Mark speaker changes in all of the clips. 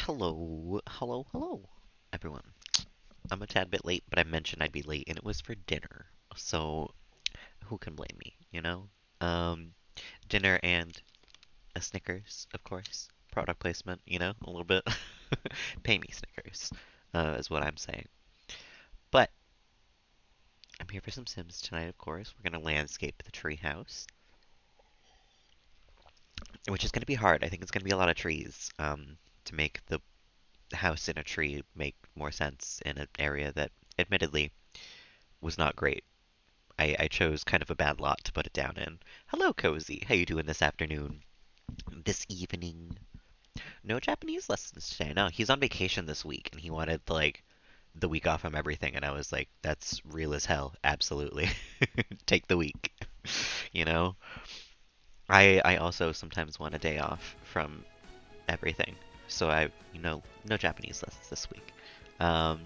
Speaker 1: Hello, everyone. I'm a tad bit late, but I mentioned I'd be late, and it was for dinner. So, who can blame me, you know? Um, Dinner and a Snickers, of course. Product placement, a little bit. Pay me Snickers, is what I'm saying. But, I'm here for some Sims tonight, of course. We're gonna landscape the treehouse, which is gonna be hard. I think it's gonna be a lot of trees, to make the house in a tree make more sense in an area that admittedly was not great. I chose kind of a bad lot to put it down in. Hello, Cozy. How you doing this afternoon? This evening? No Japanese lessons today. No, he's on vacation this week, and he wanted like the week off from everything, and I was like, that's real as hell. Absolutely, take the week. You know, I also sometimes want a day off from everything, so no Japanese lessons this week. Um,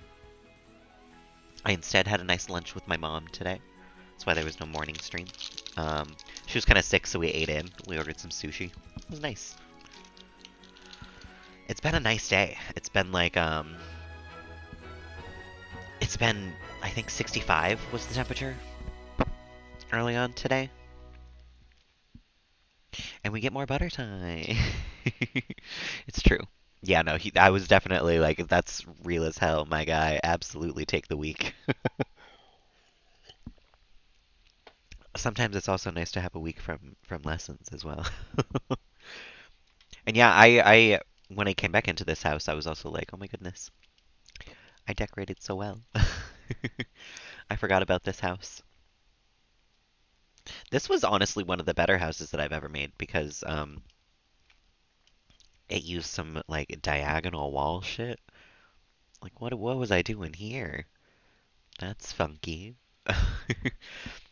Speaker 1: I instead had a nice lunch with my mom today. That's why there was no morning stream. She was kind of sick, so we ate in. We ordered some sushi. It was nice. It's been a nice day. It's been, I think 65 was the temperature early on today. And we get more butter time. It's true. Yeah, no, I was definitely like, that's real as hell, my guy. Absolutely take the week. Sometimes it's also nice to have a week from lessons as well. And yeah, I when I came back into this house, I was also like, oh my goodness, I decorated so well. I forgot about this house. This was honestly one of the better houses that I've ever made because it used some like diagonal wall shit. Like what was I doing here? That's funky.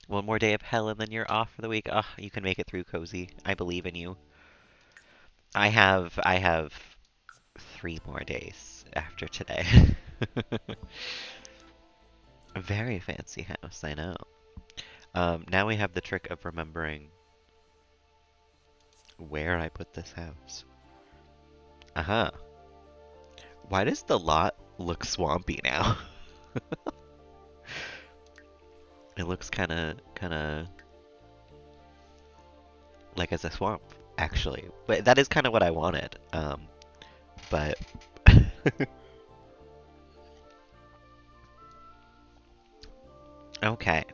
Speaker 1: One more day of hell and then you're off for the week. Oh, you can make it through, Cozy. I believe in you. I have 3 more days after today. A very fancy house, I know. Now we have the trick of remembering where I put this house. Uh-huh. Why does the lot look swampy now? It looks kinda like it's a swamp, actually. But that is kind of what I wanted. But okay.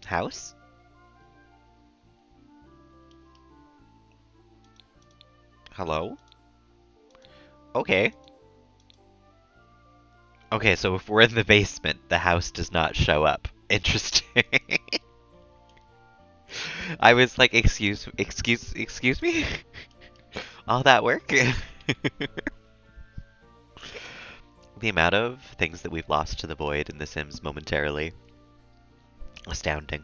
Speaker 1: House? Hello? Okay. Okay, so if we're in the basement, the house does not show up. Interesting. I was like, excuse me? All that work? The amount of things that we've lost to the void in The Sims momentarily. Astounding.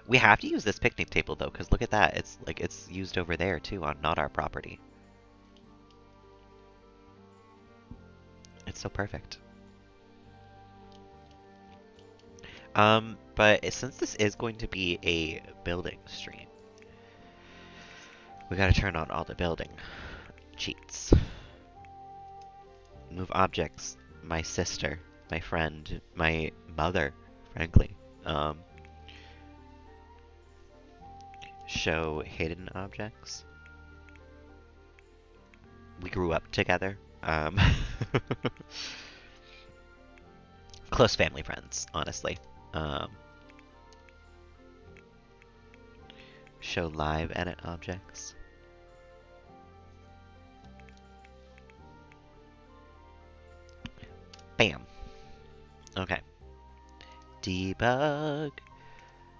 Speaker 1: We have to use this picnic table though, because look at that. It's used over there too on not our property. It's so perfect. But since this is going to be a building stream, we gotta turn on all the building cheats. Move objects. My sister, my friend, my mother, frankly. Um, Show hidden objects. We grew up together. Close family friends, honestly. Um, Show live edit objects. Bam. Okay. Debug.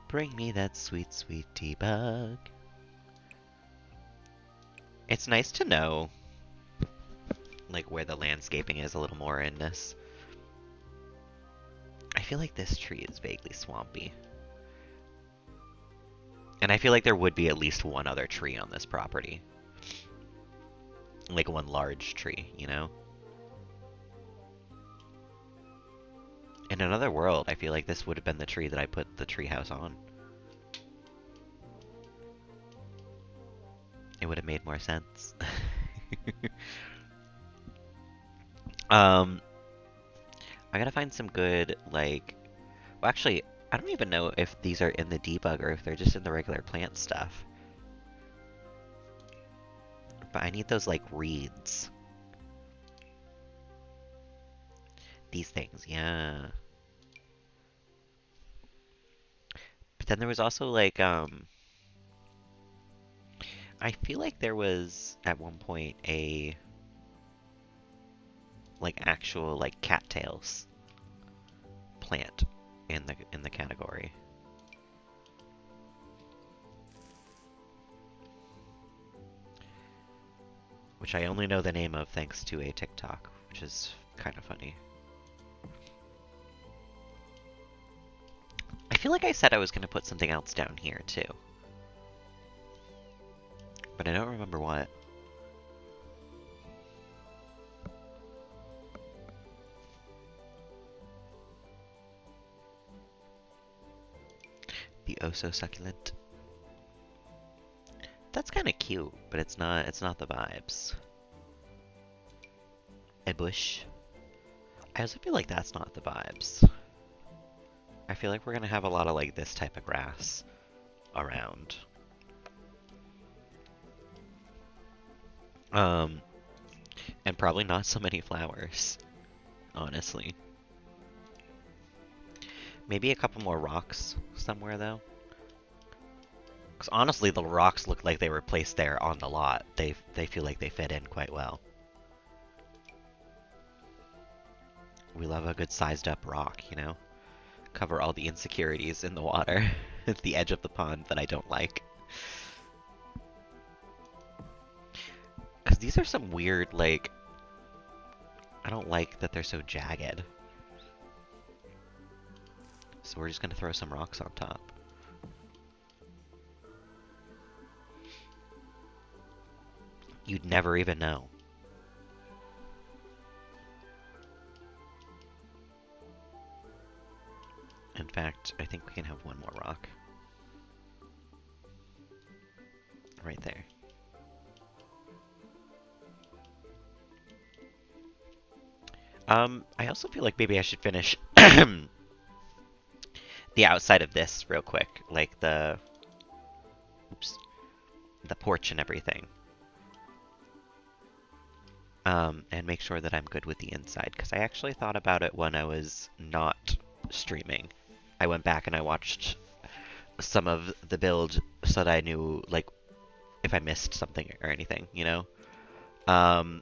Speaker 1: Bring me that sweet, sweet debug. It's nice to know, like, where the landscaping is a little more in this. I feel like this tree is vaguely swampy. And I feel like there would be at least one other tree on this property. Like one large tree, you know? In another world, I feel like this would have been the tree that I put the treehouse on. It would have made more sense. Um, I gotta find some good, like, well, actually, I don't even know if these are in the debug or if they're just in the regular plant stuff. But I need those, like, reeds. These things, yeah. But then there was also, like, I feel like there was, at one point, a, like, actual, like, cattails plant in the category. Which I only know the name of thanks to a TikTok, which is kind of funny. I feel like I said I was going to put something else down here, too. But I don't remember what. The oh so succulent. That's kind of cute, but it's not the vibes. A bush. I also feel like that's not the vibes. I feel like we're gonna have a lot of like this type of grass around. Um, and probably not so many flowers, honestly. Maybe a couple more rocks somewhere though. Because honestly, the rocks look like they were placed there on the lot. They feel like they fit in quite well. We love a good sized up rock, you know? Cover all the insecurities in the water at the edge of the pond that I don't like. Because these are some weird, like... I don't like that they're so jagged. So we're just going to throw some rocks on top. You'd never even know. In fact, I think we can have one more rock. Right there. I also feel like maybe I should finish the outside of this real quick. Like the... Oops. The porch and everything. And make sure that I'm good with the inside. Because I actually thought about it when I was not streaming. I went back and I watched some of the build so that I knew, like, if I missed something or anything, you know? And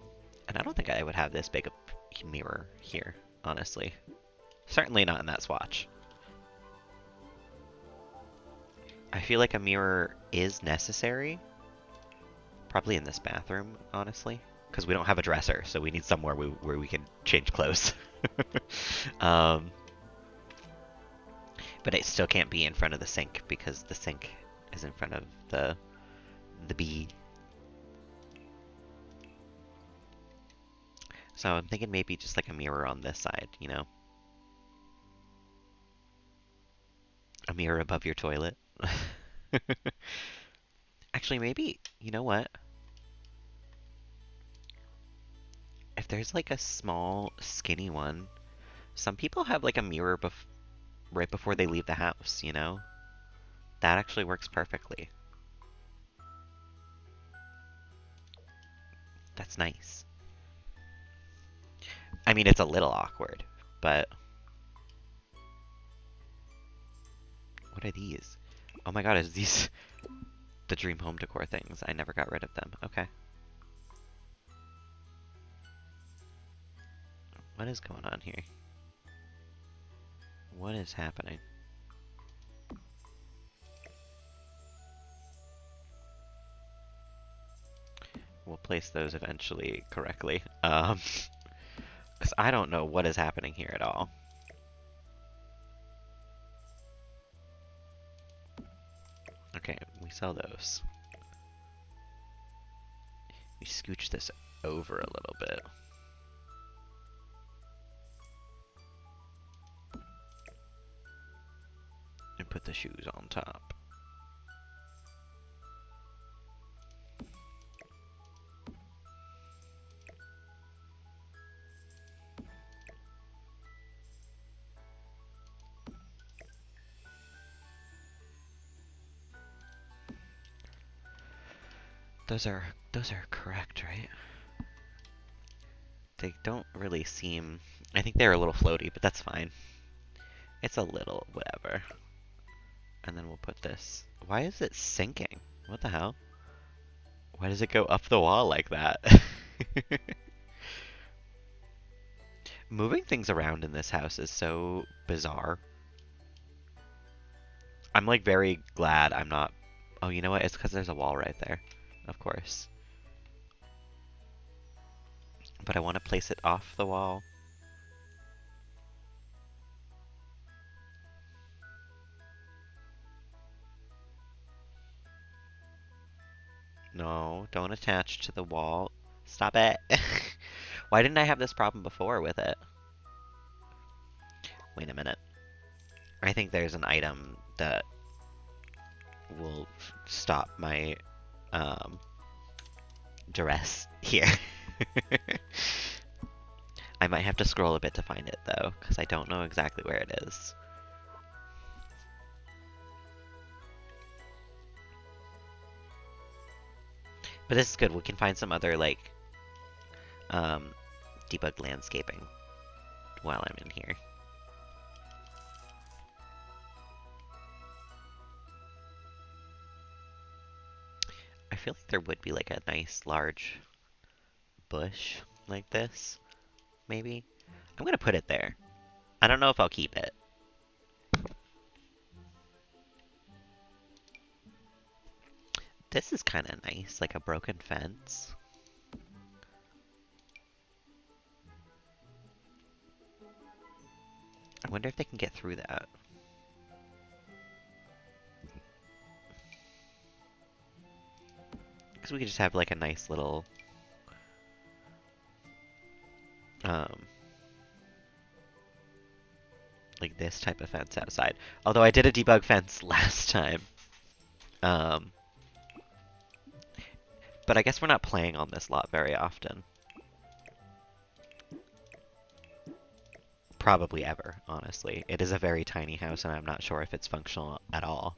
Speaker 1: I don't think I would have this big a mirror here, honestly. Certainly not in that swatch. I feel like a mirror is necessary. Probably in this bathroom, honestly. Because we don't have a dresser, so we need somewhere where we can change clothes. um, but it still can't be in front of the sink because the sink is in front of the bee. So I'm thinking maybe just like a mirror on this side, you know? A mirror above your toilet. Actually, maybe, you know what? If there's like a small, skinny one, some people have like a mirror right before they leave the house, you know? That actually works perfectly. That's nice. I mean, it's a little awkward, but... What are these? Oh my god, is these the dream home decor things? I never got rid of them. Okay. What is going on here? What is happening? We'll place those eventually correctly. Because I don't know what is happening here at all. Okay, we sell those. We scooch this over a little bit. And put the shoes on top. Those are correct, right? They don't really seem... I think they're a little floaty, but that's fine. It's a little whatever. And then we'll put this... Why is it sinking? What the hell? Why does it go up the wall like that? Moving things around in this house is so bizarre. I'm like very glad I'm not... Oh, you know what? It's because there's a wall right there. Of course. But I want to place it off the wall. No, don't attach to the wall. Stop it. Why didn't I have this problem before with it? Wait a minute. I think there's an item that will stop my duress here. I might have to scroll a bit to find it though, because I don't know exactly where it is. But this is good. We can find some other like debug landscaping while I'm in here. I feel like there would be like a nice large bush like this, maybe. I'm gonna put it there. I don't know if I'll keep it. This is kind of nice, like a broken fence. I wonder if they can get through that. Because we could just have like a nice little like this type of fence outside. Although I did a debug fence last time. But I guess we're not playing on this lot very often. Probably ever, honestly. It is a very tiny house and I'm not sure if it's functional at all.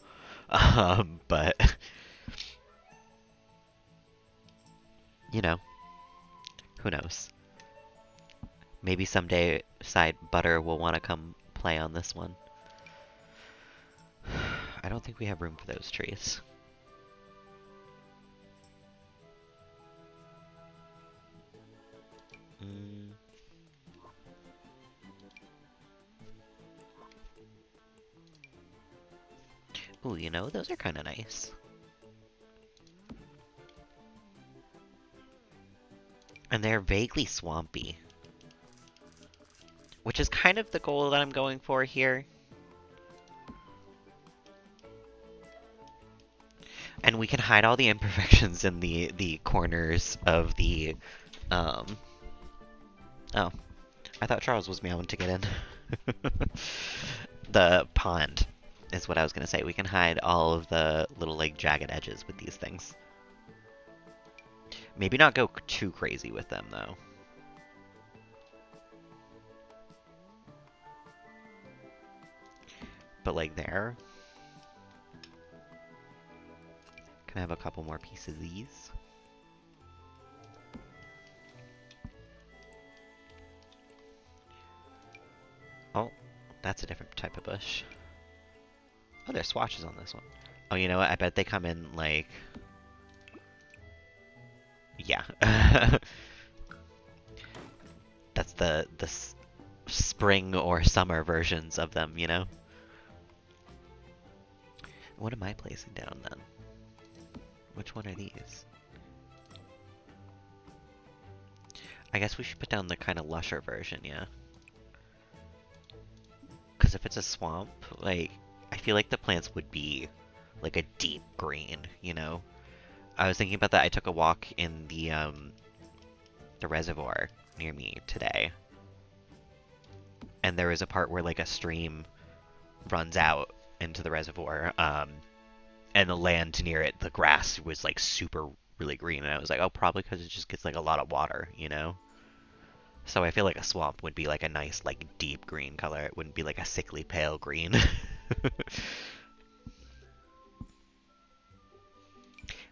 Speaker 1: But you know, who knows? Maybe someday Side Butter will want to come play on this one. I don't think we have room for those trees. Ooh, you know, those are kind of nice. And they're vaguely swampy. Which is kind of the goal that I'm going for here. And we can hide all the imperfections in the corners of the... Oh. I thought Charles was meowing to get in. The pond is what I was going to say. We can hide all of the little, like, jagged edges with these things. Maybe not go too crazy with them, though. But, like, there. Can I have a couple more pieces of these? Oh, that's a different type of bush. Oh, there's swatches on this one. Oh, you know what? I bet they come in, like... Yeah. That's the spring or summer versions of them, you know? What am I placing down, then? Which one are these? I guess we should put down the kind of lusher version, yeah. Because if it's a swamp, like, I feel like the plants would be, like, a deep green, you know? I was thinking about that. I took a walk in the reservoir near me today. And there was a part where, like, a stream runs out into the reservoir, and the land near it, the grass was, like, super really green. And I was like, oh, probably because it just gets, like, a lot of water, you know? So I feel like a swamp would be, like, a nice, like, deep green color. It wouldn't be, like, a sickly pale green.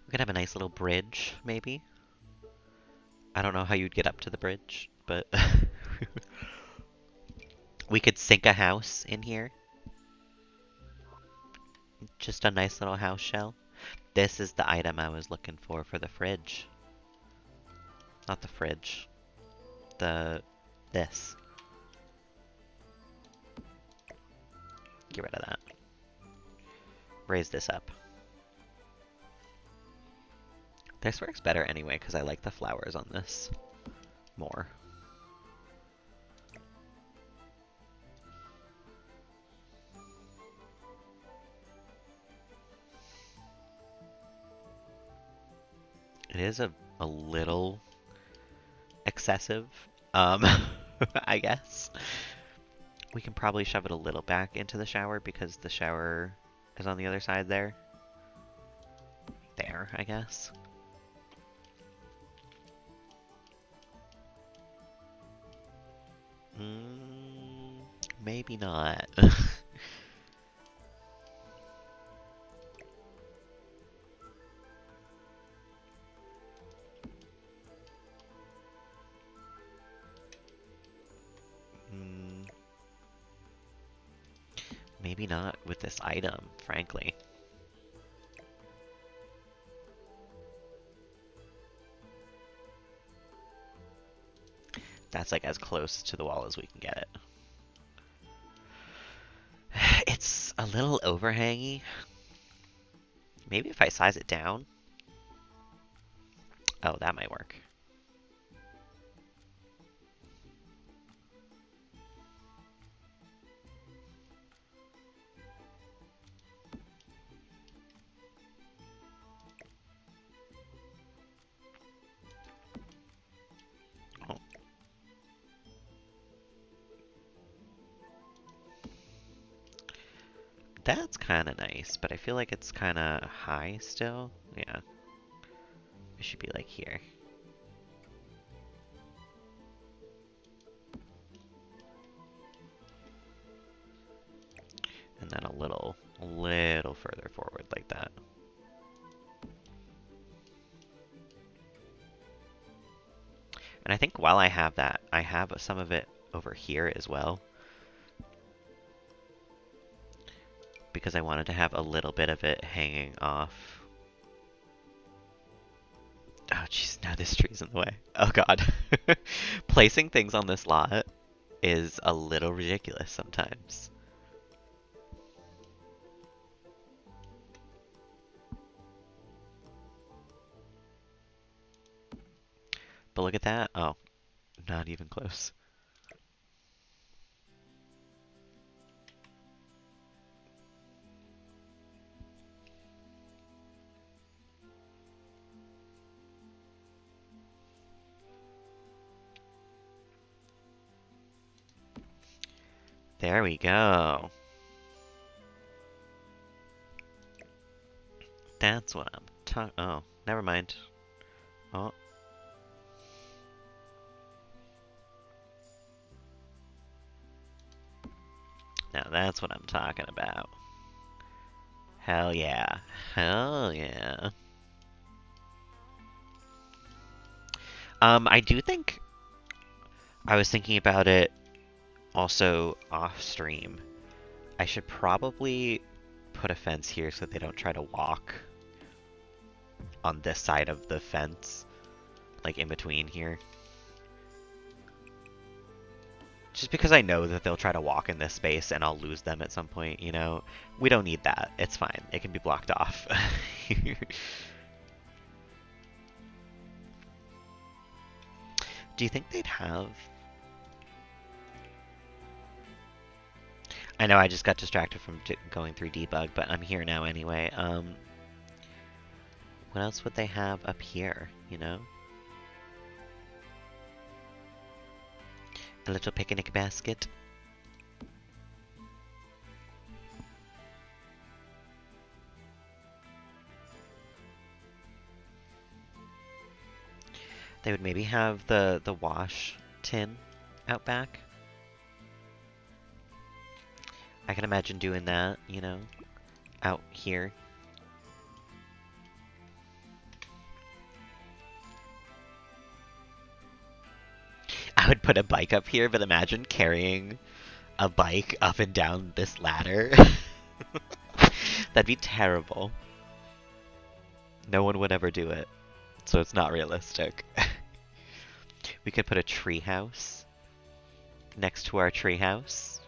Speaker 1: We could have a nice little bridge, maybe. I don't know how you'd get up to the bridge, but we could sink a house in here. Just a nice little house shell. This is the item I was looking for the fridge. Not the fridge. This. Get rid of that. Raise this up. This works better anyway, because I like the flowers on this more. It is a little excessive, I guess. We can probably shove it a little back into the shower because the shower is on the other side there. There, I guess. Maybe not. Maybe not with this item, frankly. That's like as close to the wall as we can get it. It's a little overhangy. Maybe if I size it down. Oh, that might work. Oh. That's kind of nice, but I feel like it's kind of high still. Yeah. It should be like here. And then a little further forward like that. And I think while I have that, I have some of it over here as well. Because I wanted to have a little bit of it hanging off. Oh jeez, now this tree's in the way. Oh god. Placing things on this lot is a little ridiculous sometimes. But look at that. Oh, not even close. There we go. That's what I'm talking. Oh, never mind. Oh. Now that's what I'm talking about. Hell yeah. Hell yeah. I do think I was thinking about it also off stream. I should probably put a fence here so they don't try to walk on this side of the fence, like in between here. Just because I know that they'll try to walk in this space and I'll lose them at some point, you know? We don't need that. It's fine. It can be blocked off. Do you think they'd have... I know I just got distracted from going through debug, but I'm here now anyway. What else would they have up here, you know? A little picnic basket. They would maybe have the wash tin out back. I can imagine doing that, you know, out here. I would put a bike up here, but imagine carrying a bike up and down this ladder. That'd be terrible. No one would ever do it, so it's not realistic. We could put a treehouse next to our treehouse.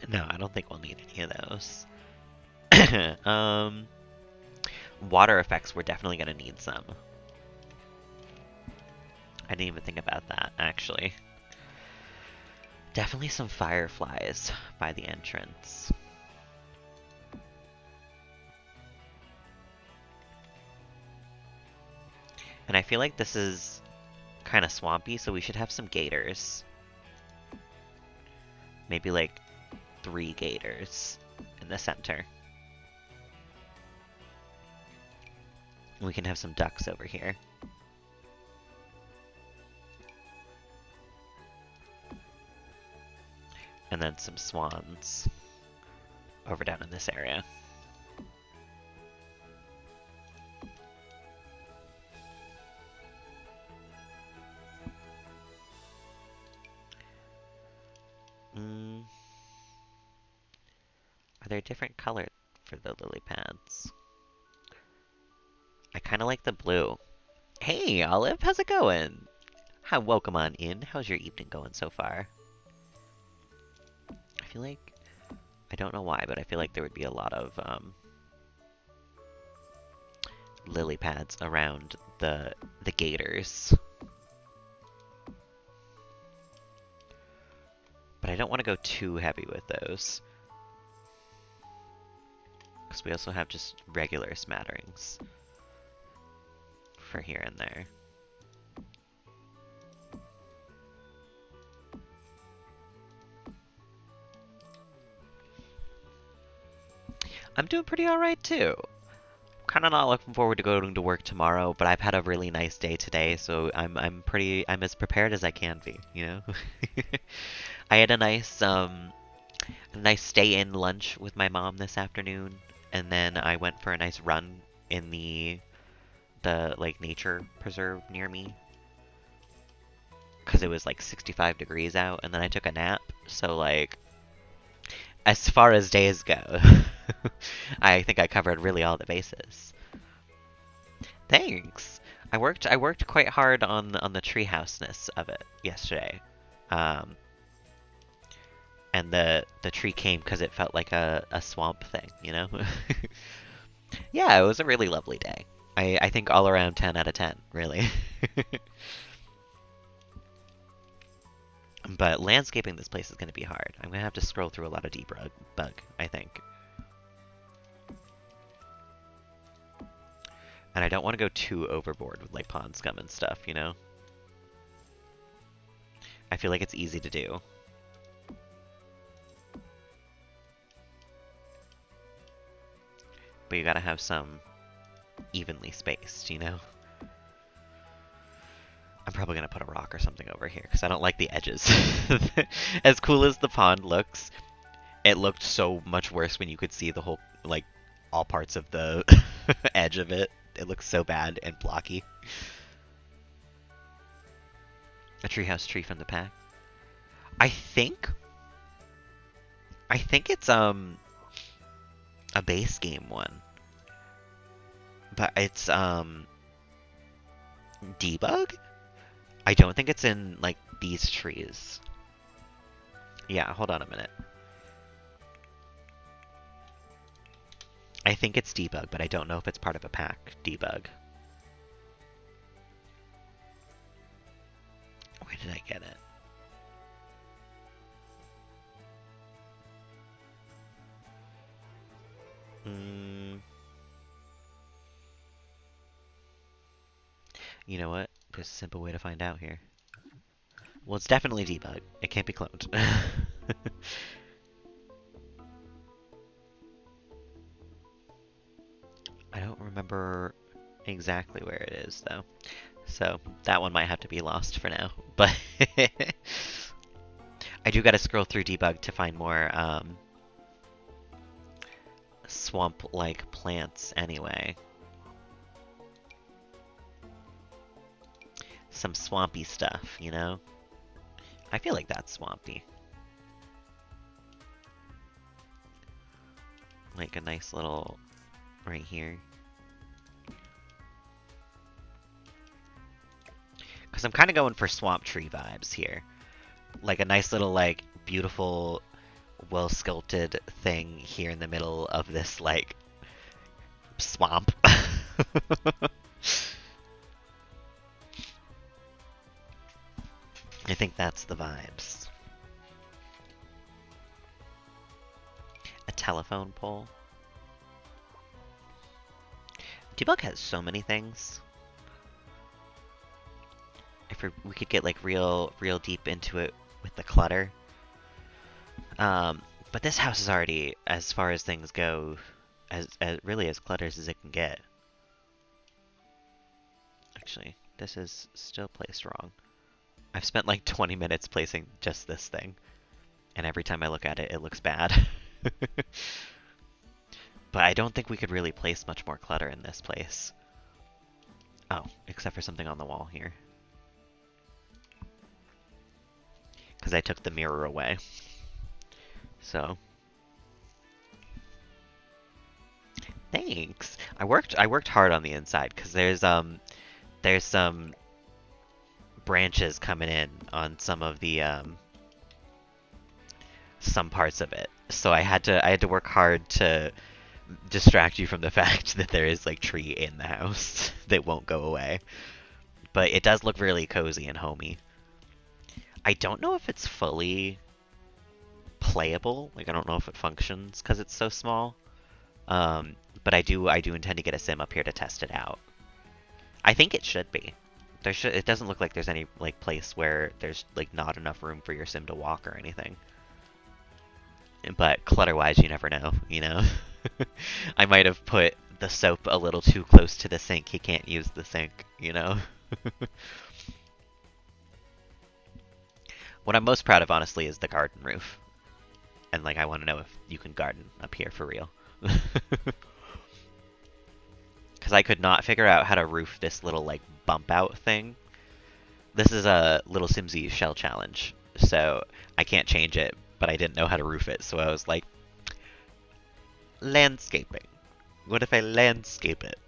Speaker 1: No, I don't think we'll need any of those. Water effects, we're definitely gonna need some. I didn't even think about that, actually. Definitely some fireflies by the entrance. And I feel like this is kind of swampy, so we should have some gators. Maybe like 3 gators in the center. We can have some ducks over here. And then some swans over down in this area. Are there different colors for the lily pads? I kind of like the blue. Hey, Olive, how's it going? Hi, welcome on in. How's your evening going so far? I feel like, I don't know why, but I feel like there would be a lot of lily pads around the gators. But I don't want to go too heavy with those. Because we also have just regular smatterings for here and there. I'm doing pretty alright too. Kind of not looking forward to going to work tomorrow, but I've had a really nice day today, so I'm as prepared as I can be, you know? I had a nice stay-in lunch with my mom this afternoon, and then I went for a nice run in the like nature preserve near me, because it was like 65 degrees out, and then I took a nap. So like, as far as days go, I think I covered really all the bases. Thanks. I worked quite hard on the treehouseness of it yesterday. And the tree came because it felt like a swamp thing, you know? Yeah, it was a really lovely day. I think all around 10 out of 10, really. But landscaping this place is going to be hard. I'm going to have to scroll through a lot of debug, I think. And I don't want to go too overboard with like pond scum and stuff, you know? I feel like it's easy to do. But you gotta have some evenly spaced, you know? I'm probably gonna put a rock or something over here, because I don't like the edges. As cool as the pond looks, it looked so much worse when you could see the whole, like, all parts of the edge of it. It looks so bad and blocky. A treehouse tree from the pack. I think it's a base game one. But it's debug? I don't think it's in like these trees. Yeah, hold on a minute. I think it's debug, but I don't know if it's part of a pack debug. Where did I get it? You know what? There's a simple way to find out here. Well, it's definitely debug. It can't be cloned. I don't remember exactly where it is, though. So, that one might have to be lost for now. But I do gotta scroll through debug to find more swamp-like plants anyway. Some swampy stuff, you know? I feel like that's swampy. Like a nice little right here. Because I'm kind of going for swamp tree vibes here. Like a nice little, like, beautiful, well-sculpted thing here in the middle of this, like, swamp. I think that's the vibes. A telephone pole. Debug has so many things. If we could get like real deep into it with the clutter. But this house is already, as far as things go, as really as cluttered as it can get. Actually, this is still placed wrong. I've spent like 20 minutes placing just this thing, and every time I look at it, it looks bad. But I don't think we could really place much more clutter in this place. Oh, except for something on the wall here. Because I took the mirror away. So. Thanks! I worked hard on the inside, because there's some branches coming in on some of the, some parts of it. So I had to work hard to distract you from the fact that there is like tree in the house that won't go away. But it does look really cozy and homey. I don't know if it's fully playable. Like I don't know if it functions because it's so small. But I do intend to get a sim up here to test it out. I think it should be. It doesn't look like there's any like place where there's like not enough room for your sim to walk or anything. But clutter-wise, you never know, you know? I might have put the soap a little too close to the sink. He can't use the sink, you know? What I'm most proud of, honestly, is the garden roof. And, like, I want to know if you can garden up here for real. Because I could not figure out how to roof this little, like, bump-out thing. This is a Little Simsy shell challenge, so I can't change it, but I didn't know how to roof it, so I was like, landscaping. What if I landscape it?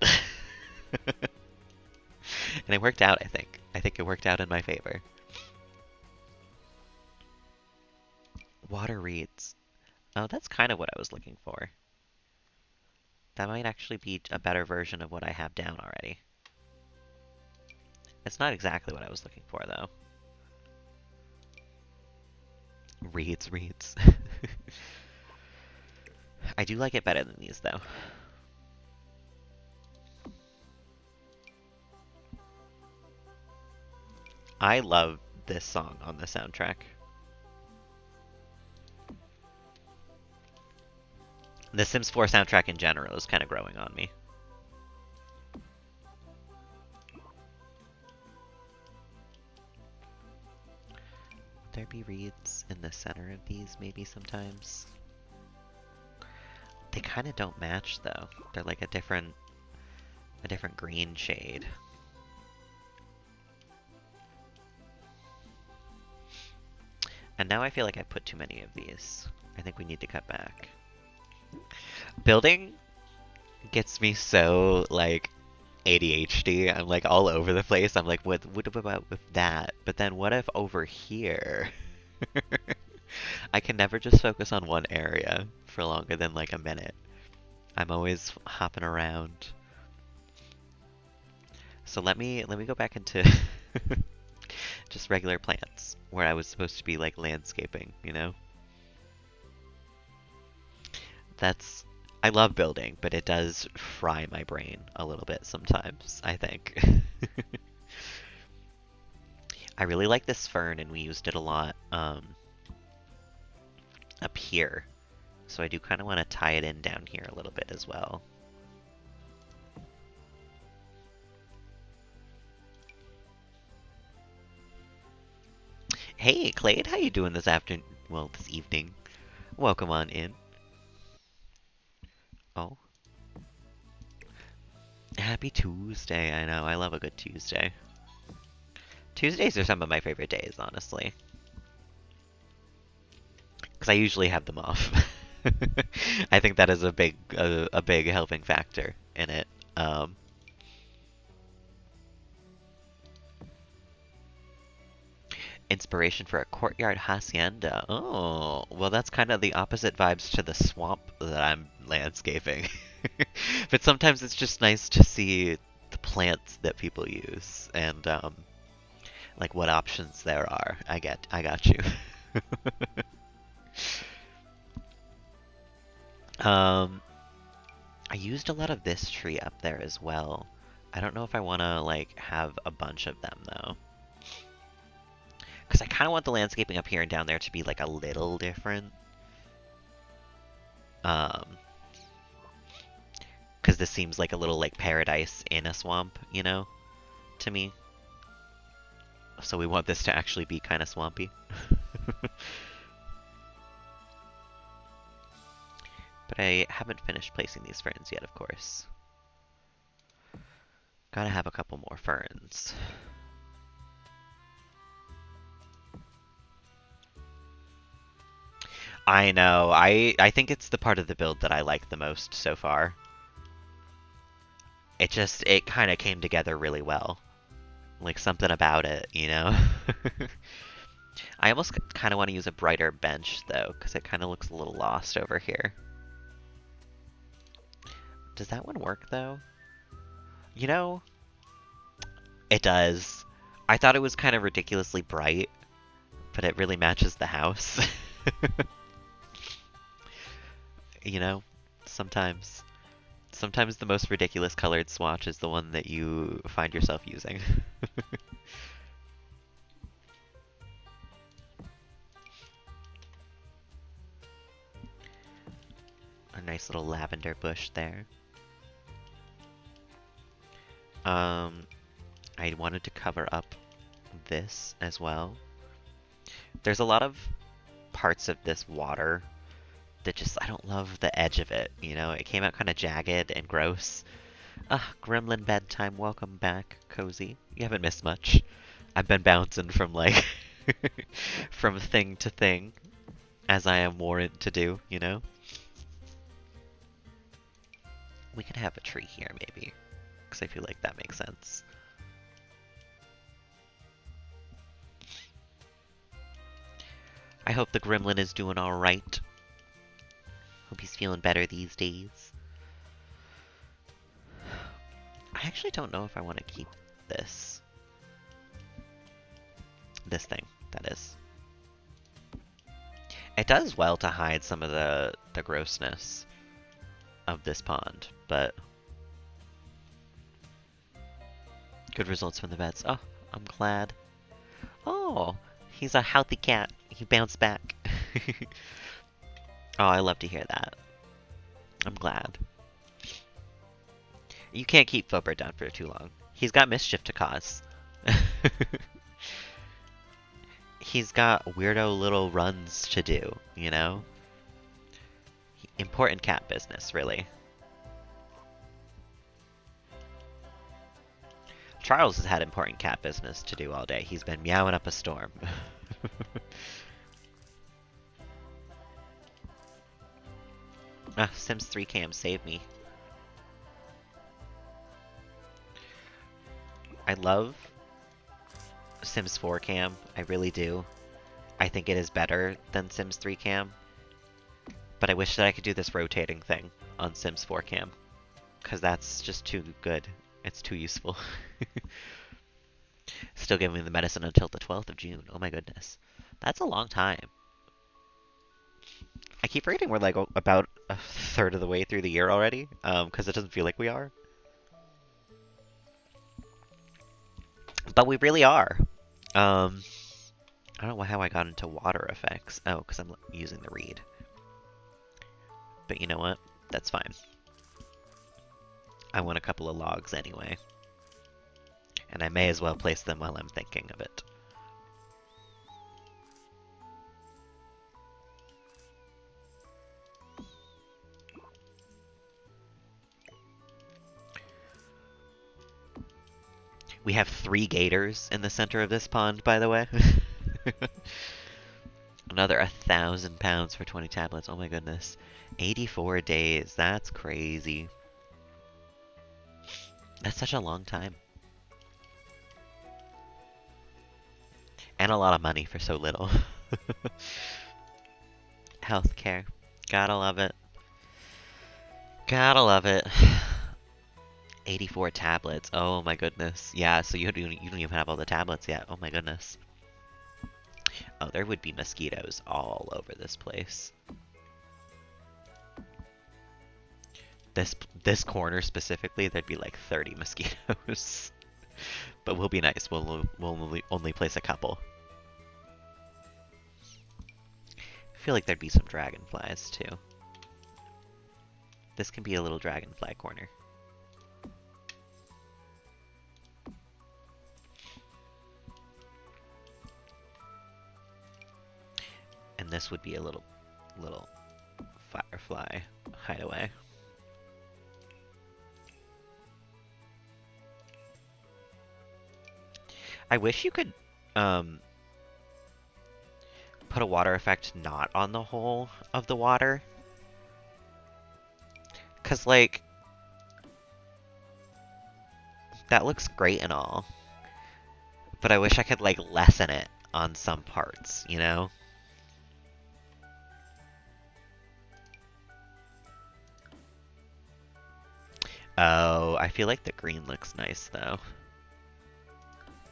Speaker 1: And it worked out, I think. I think it worked out in my favor. Water reeds. Oh, that's kind of what I was looking for. That might actually be a better version of what I have down already. It's not exactly what I was looking for, though. Reeds. I do like it better than these, though. I love this song on the soundtrack. The Sims 4 soundtrack in general is kind of growing on me. Would there be reeds in the center of these maybe sometimes? They kind of don't match though. They're like a different green shade. And now I feel like I put too many of these. I think we need to cut back. Building gets me so, like, ADHD. I'm, like, all over the place. I'm like, what about with that? But then what if over here? I can never just focus on one area for longer than, like, a minute. I'm always hopping around. So let me go back into just regular plants, where I was supposed to be, like, landscaping, you know? I love building, but it does fry my brain a little bit sometimes, I think. I really like this fern, and we used it a lot up here. So I do kind of want to tie it in down here a little bit as well. Hey, Clade, how you doing this afternoon? Well, this evening. Welcome on in. Oh, happy Tuesday. I know, I love a good Tuesday. Tuesdays are some of my favorite days, honestly. Because I usually have them off. I think that is a big helping factor in it. Um, Inspiration for a courtyard hacienda. Oh, well, that's kind of the opposite vibes to the swamp that I'm landscaping. But sometimes it's just nice to see the plants that people use and like what options there are. I got you. um, I used a lot of this tree up there as well. I don't know if I want to like have a bunch of them though. Because I kind of want the landscaping up here and down there to be like a little different. Um, because this seems like a little like paradise in a swamp, you know, to me. So we want this to actually be kind of swampy. But I haven't finished placing these ferns yet, of course. Gotta have a couple more ferns. I know. I think it's the part of the build that I like the most so far. It kind of came together really well. Like something about it, you know? I almost kind of want to use a brighter bench though, because it kind of looks a little lost over here. Does that one work though? You know, it does. I thought it was kind of ridiculously bright, but it really matches the house. You know, sometimes. Sometimes the most ridiculous colored swatch is the one that you find yourself using. A nice little lavender bush there. I wanted to cover up this as well. There's a lot of parts of this water that just, I don't love the edge of it, you know? It came out kind of jagged and gross. Ah, gremlin bedtime, welcome back, Cozy. You haven't missed much. I've been bouncing from like, from thing to thing, as I am warned to do, you know? We could have a tree here, maybe, because I feel like that makes sense. I hope the gremlin is doing alright. Hope he's feeling better these days. I actually don't know if I want to keep this. This thing, that is. It does well to hide some of the grossness of this pond, but good results from the vets. Oh, I'm glad. Oh, he's a healthy cat. He bounced back. Oh, I love to hear that. I'm glad. You can't keep Fobert down for too long. He's got mischief to cause. He's got weirdo little runs to do, you know? Important cat business, really. Charles has had important cat business to do all day. He's been meowing up a storm. Ah, Sims 3 cam saved me. I love Sims 4 cam. I really do. I think it is better than Sims 3 cam. But I wish that I could do this rotating thing on Sims 4 cam. Because that's just too good. It's too useful. Still giving me the medicine until the 12th of June. Oh my goodness. That's a long time. I keep forgetting we're like about a third of the way through the year already. Because it doesn't feel like we are. But we really are. I don't know how I got into water effects. Oh, because I'm using the reed. But you know what? That's fine. I want a couple of logs anyway. And I may as well place them while I'm thinking of it. We have 3 gators in the center of this pond, by the way. Another 1,000 pounds for 20 tablets. Oh my goodness. 84 days. That's crazy. That's such a long time. And a lot of money for so little. Healthcare. Gotta love it. Gotta love it. 84 tablets. Oh my goodness. Yeah, so you don't even have all the tablets yet. Oh my goodness. Oh, there would be mosquitoes all over this place. This corner specifically, there'd be like 30 mosquitoes. But we'll be nice. We'll only place a couple. I feel like there'd be some dragonflies too. This can be a little dragonfly corner. And this would be a little firefly hideaway. I wish you could put a water effect not on the whole of the water. 'Cause like that looks great and all. But I wish I could like lessen it on some parts, you know? Oh, I feel like the green looks nice though.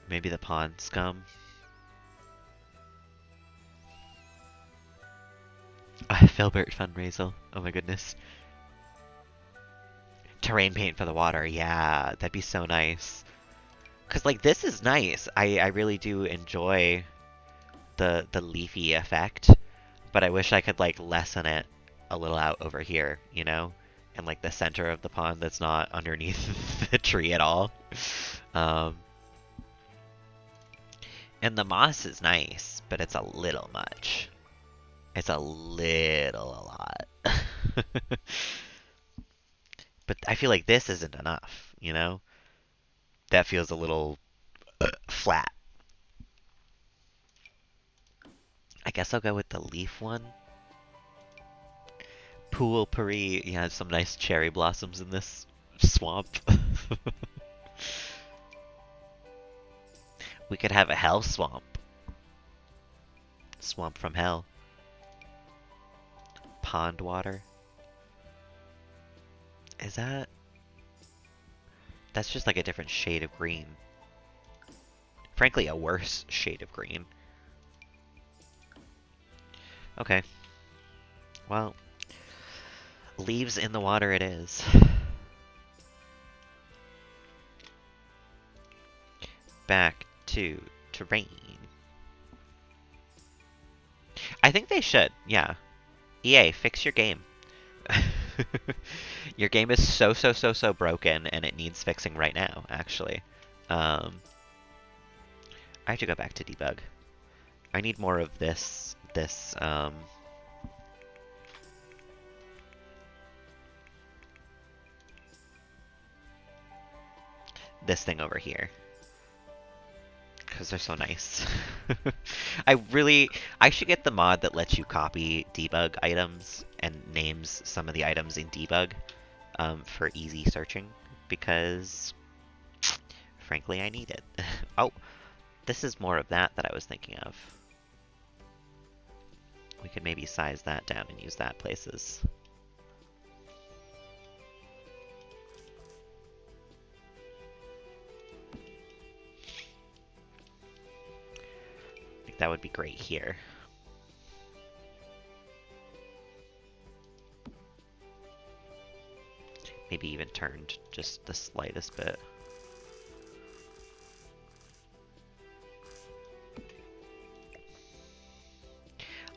Speaker 1: Maybe the pond scum. Filbert fundraiser. Oh my goodness. Terrain paint for the water. Yeah, that'd be so nice. Cause like this is nice. I really do enjoy the leafy effect, but I wish I could like lessen it a little out over here, you know? And like the center of the pond that's not underneath the tree at all. Um, and the moss is nice, but it's a little much. It's a lot. But I feel like this isn't enough, you know? That feels a little flat. I guess I'll go with the leaf one. Pool Paris. Yeah, some nice cherry blossoms in this swamp. We could have a hell swamp. Swamp from hell. Pond water. Is that... That's just like a different shade of green. Frankly, a worse shade of green. Okay. Well, leaves in the water it is. Back to terrain. I think they should, yeah. EA, fix your game. Your game is so broken, and it needs fixing right now, actually. I have to go back to debug. I need more of this thing over here. Because they're so nice. I should get the mod that lets you copy debug items and names some of the items in debug for easy searching, because frankly I need it. Oh, this is more of that I was thinking of. We could maybe size that down and use that places. I think that would be great here. Maybe even turned just the slightest bit.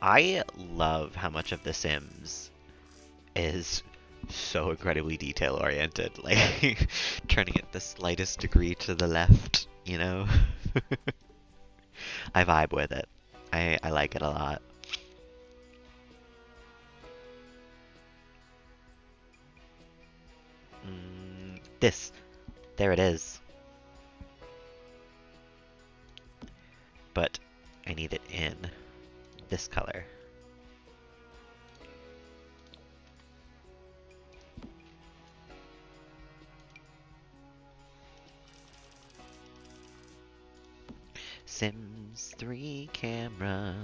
Speaker 1: I love how much of The Sims is so incredibly detail oriented, like turning it the slightest degree to the left, you know? I vibe with it. I like it a lot. This. There it is. in this color. Sims 3 camera.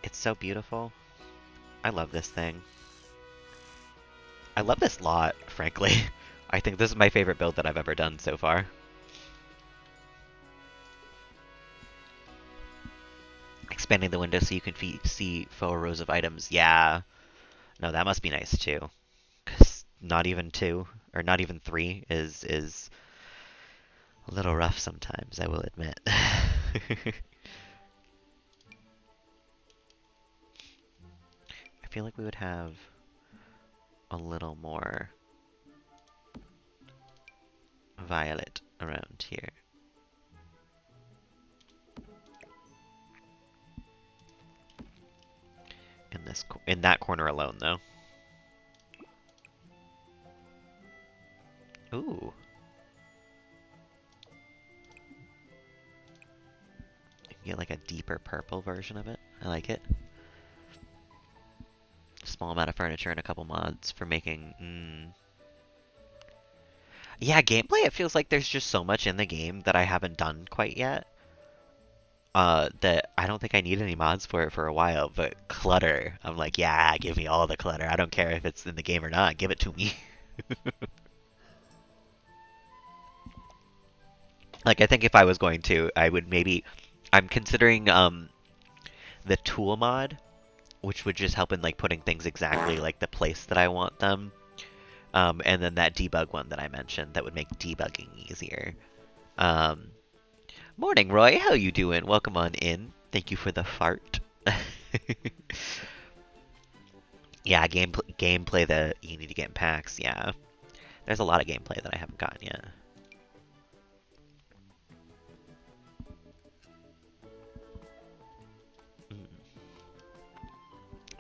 Speaker 1: It's so beautiful. I love this thing. I love this lot, frankly. I think this is my favorite build that I've ever done so far. Expanding the window so you can see 4 rows of items. Yeah. No, that must be nice too. Because not even 2, or not even 3 is a little rough sometimes, I will admit. I feel like we would have a little more violet around here. In that corner alone, though. Ooh. You can get like a deeper purple version of it. I like it. Small amount of furniture and a couple mods for making. Yeah, gameplay, it feels like there's just so much in the game that I haven't done quite yet. That I don't think I need any mods for it for a while, but clutter, I'm like, yeah, give me all the clutter. I don't care if it's in the game or not, give it to me. Like, I think if I was going to, I would maybe, I'm considering, the tool mod, which would just help in, like, putting things exactly, like, the place that I want them. And then that debug one that I mentioned, that would make debugging easier. Morning, Roy. How you doing? Welcome on in. Thank you for the fart. Yeah, gameplay that you need to get in packs. Yeah, there's a lot of gameplay that I haven't gotten yet.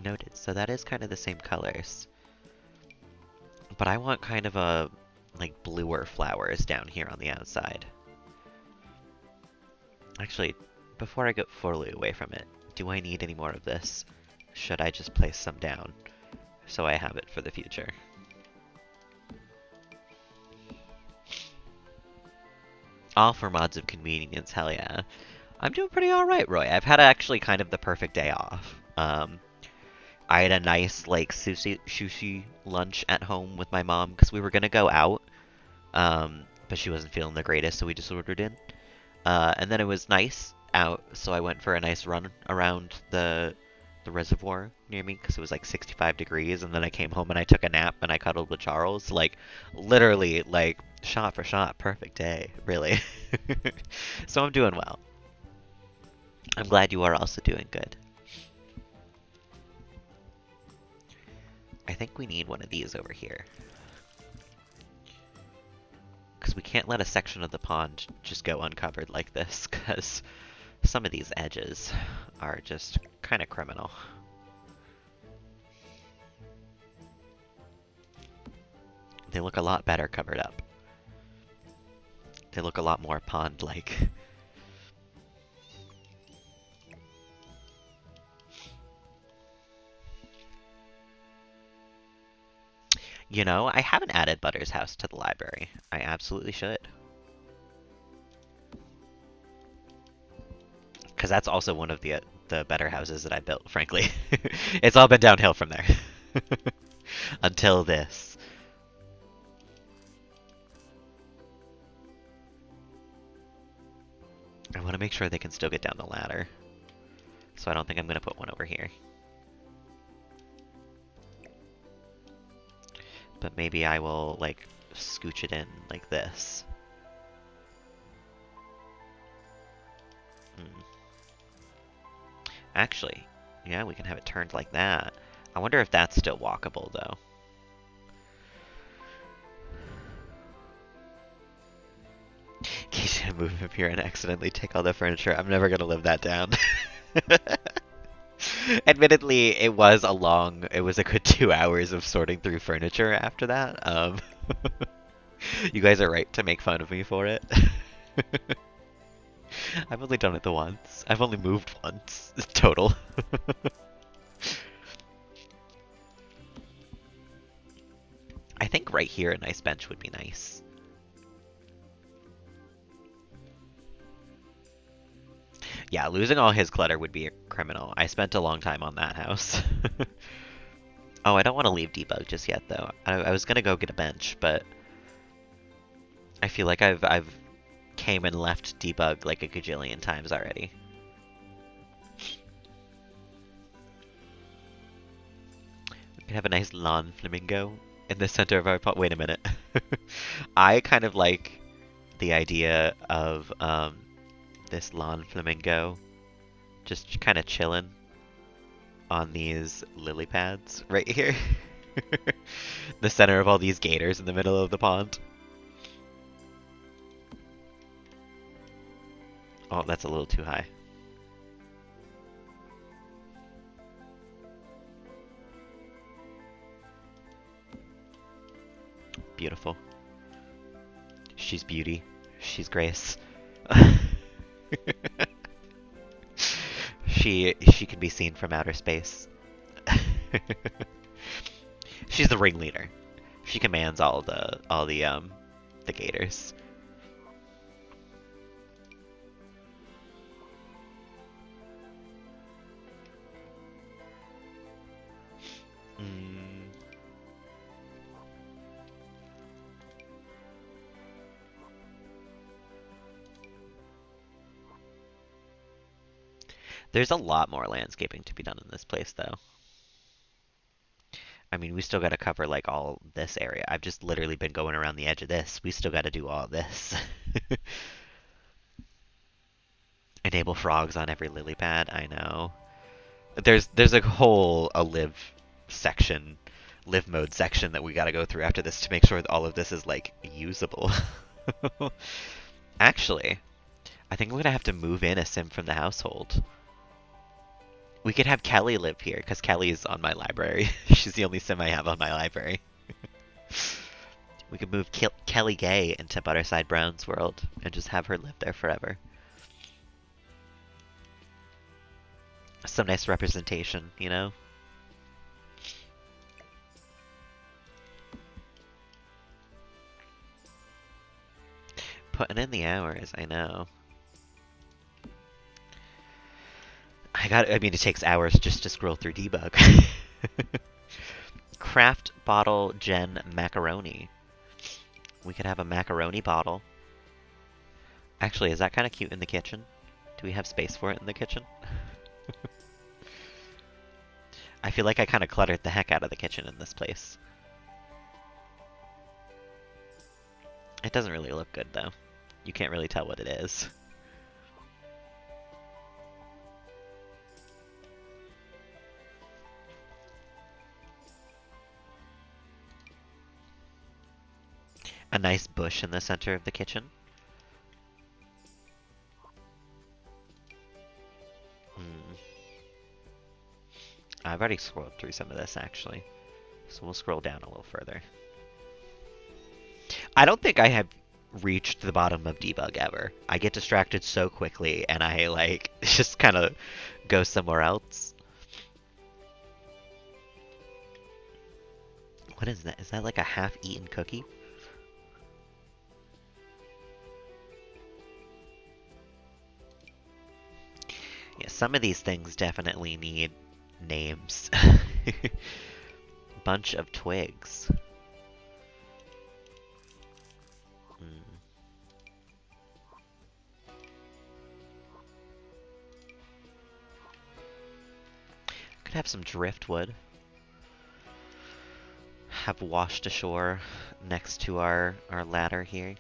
Speaker 1: Noted. So that is kind of the same colors, but I want kind of a like bluer flowers down here on the outside. Actually, before I get fully away from it, do I need any more of this? Should I just place some down so I have it for the future? All for mods of convenience, hell yeah. I'm doing pretty alright, Roy. I've had actually kind of the perfect day off. I had a nice like sushi lunch at home with my mom because we were gonna go out, but she wasn't feeling the greatest, so we just ordered in. And then it was nice out, so I went for a nice run around the reservoir near me because it was like 65 degrees, and then I came home and I took a nap and I cuddled with Charles. Like, literally, like, shot for shot, perfect day, really. So I'm doing well. I'm glad you are also doing good. I think we need one of these over here. Because we can't let a section of the pond just go uncovered like this, because some of these edges are just kind of criminal. They look a lot better covered up. They look a lot more pond-like. You know, I haven't added Butter's house to the library. I absolutely should. Because that's also one of the better houses that I built, frankly. It's all been downhill from there. Until this. I want to make sure they can still get down the ladder. So I don't think I'm going to put one over here. But maybe I will, like, scooch it in like this. Actually, yeah, we can have it turned like that. I wonder if that's still walkable, though. Keisha, move up here and accidentally take all the furniture. I'm never gonna live that down. Admittedly, it was a good 2 hours of sorting through furniture after that. You guys are right to make fun of me for it. I've only done it the once. I've only moved once, total. I think right here a nice bench would be nice. Yeah, losing all his clutter would be a criminal. I spent a long time on that house. Oh, I don't want to leave debug just yet, though. I was gonna go get a bench, but I feel like I've came and left debug like a gajillion times already. We could have a nice lawn flamingo in the center of our pot. Wait a minute. I kind of like the idea of this lawn flamingo just kind of chilling on these lily pads right here. The center of all these gators in the middle of the pond. Oh, that's a little too high. Beautiful. She's beauty. She's grace. She can be seen from outer space. She's the ringleader. She commands the gators. Mm. There's a lot more landscaping to be done in this place, though. I mean, we still got to cover like all this area. I've just literally been going around the edge of this. We still got to do all this. Enable frogs on every lily pad. I know. There's a whole live mode section that we got to go through after this to make sure that all of this is like usable. Actually, I think we're gonna have to move in a sim from the household. We could have Kelly live here, because Kelly's on my library. She's the only sim I have on my library. We could move Kelly Gay into Butterside Brown's world and just have her live there forever. Some nice representation, you know? Putting in the hours, I know. I mean, it takes hours just to scroll through debug. Craft bottle gen macaroni. We could have a macaroni bottle. Actually, is that kind of cute in the kitchen? Do we have space for it in the kitchen? I feel like I kind of cluttered the heck out of the kitchen in this place. It doesn't really look good, though. You can't really tell what it is. A nice bush in the center of the kitchen. I've already scrolled through some of this, actually. So we'll scroll down a little further. I don't think I have reached the bottom of debug ever. I get distracted so quickly, and I, like, just kind of go somewhere else. What is that? Is that like a half-eaten cookie? Yeah, some of these things definitely need names. Bunch of twigs. Could have some driftwood. Have washed ashore next to our ladder here.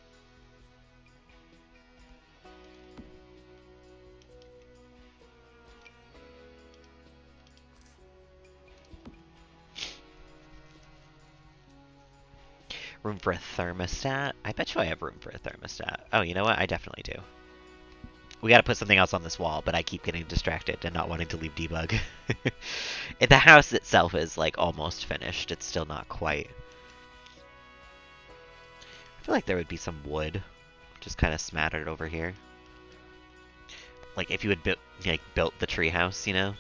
Speaker 1: Room for a thermostat? I bet you I have room for a thermostat. Oh, you know what? I definitely do. We gotta put something else on this wall, but I keep getting distracted and not wanting to leave debug. The house itself is like almost finished. It's still not quite. I feel like there would be some wood just kind of smattered over here. Like if you had built the treehouse, you know?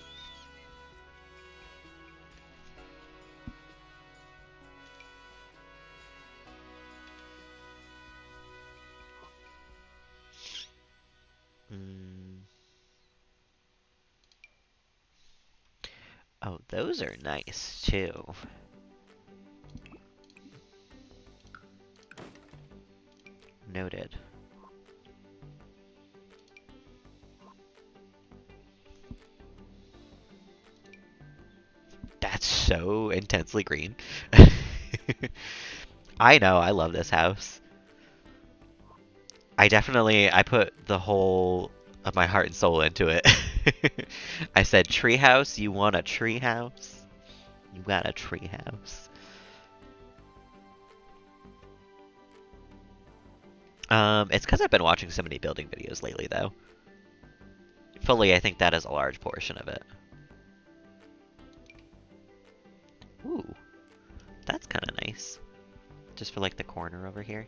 Speaker 1: Mm. Oh, those are nice too. Noted. That's so intensely green. I know, I love this house. I put the whole of my heart and soul into it. I said, treehouse, you want a treehouse? You got a treehouse. It's because I've been watching so many building videos lately, though. Fully, I think that is a large portion of it. Ooh, that's kind of nice. Just for like the corner over here.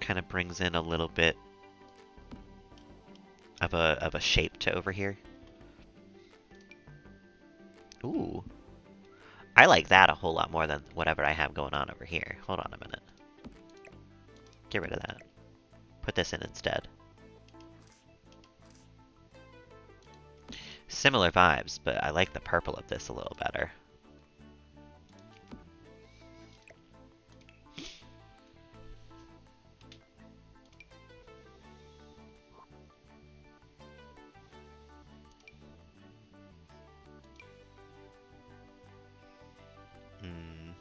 Speaker 1: Kind of brings in a little bit of a shape to over here. Ooh. I like that a whole lot more than whatever I have going on over here. Hold on a minute. Get rid of that. Put this in instead. Similar vibes, but I like the purple of this a little better. Hmm.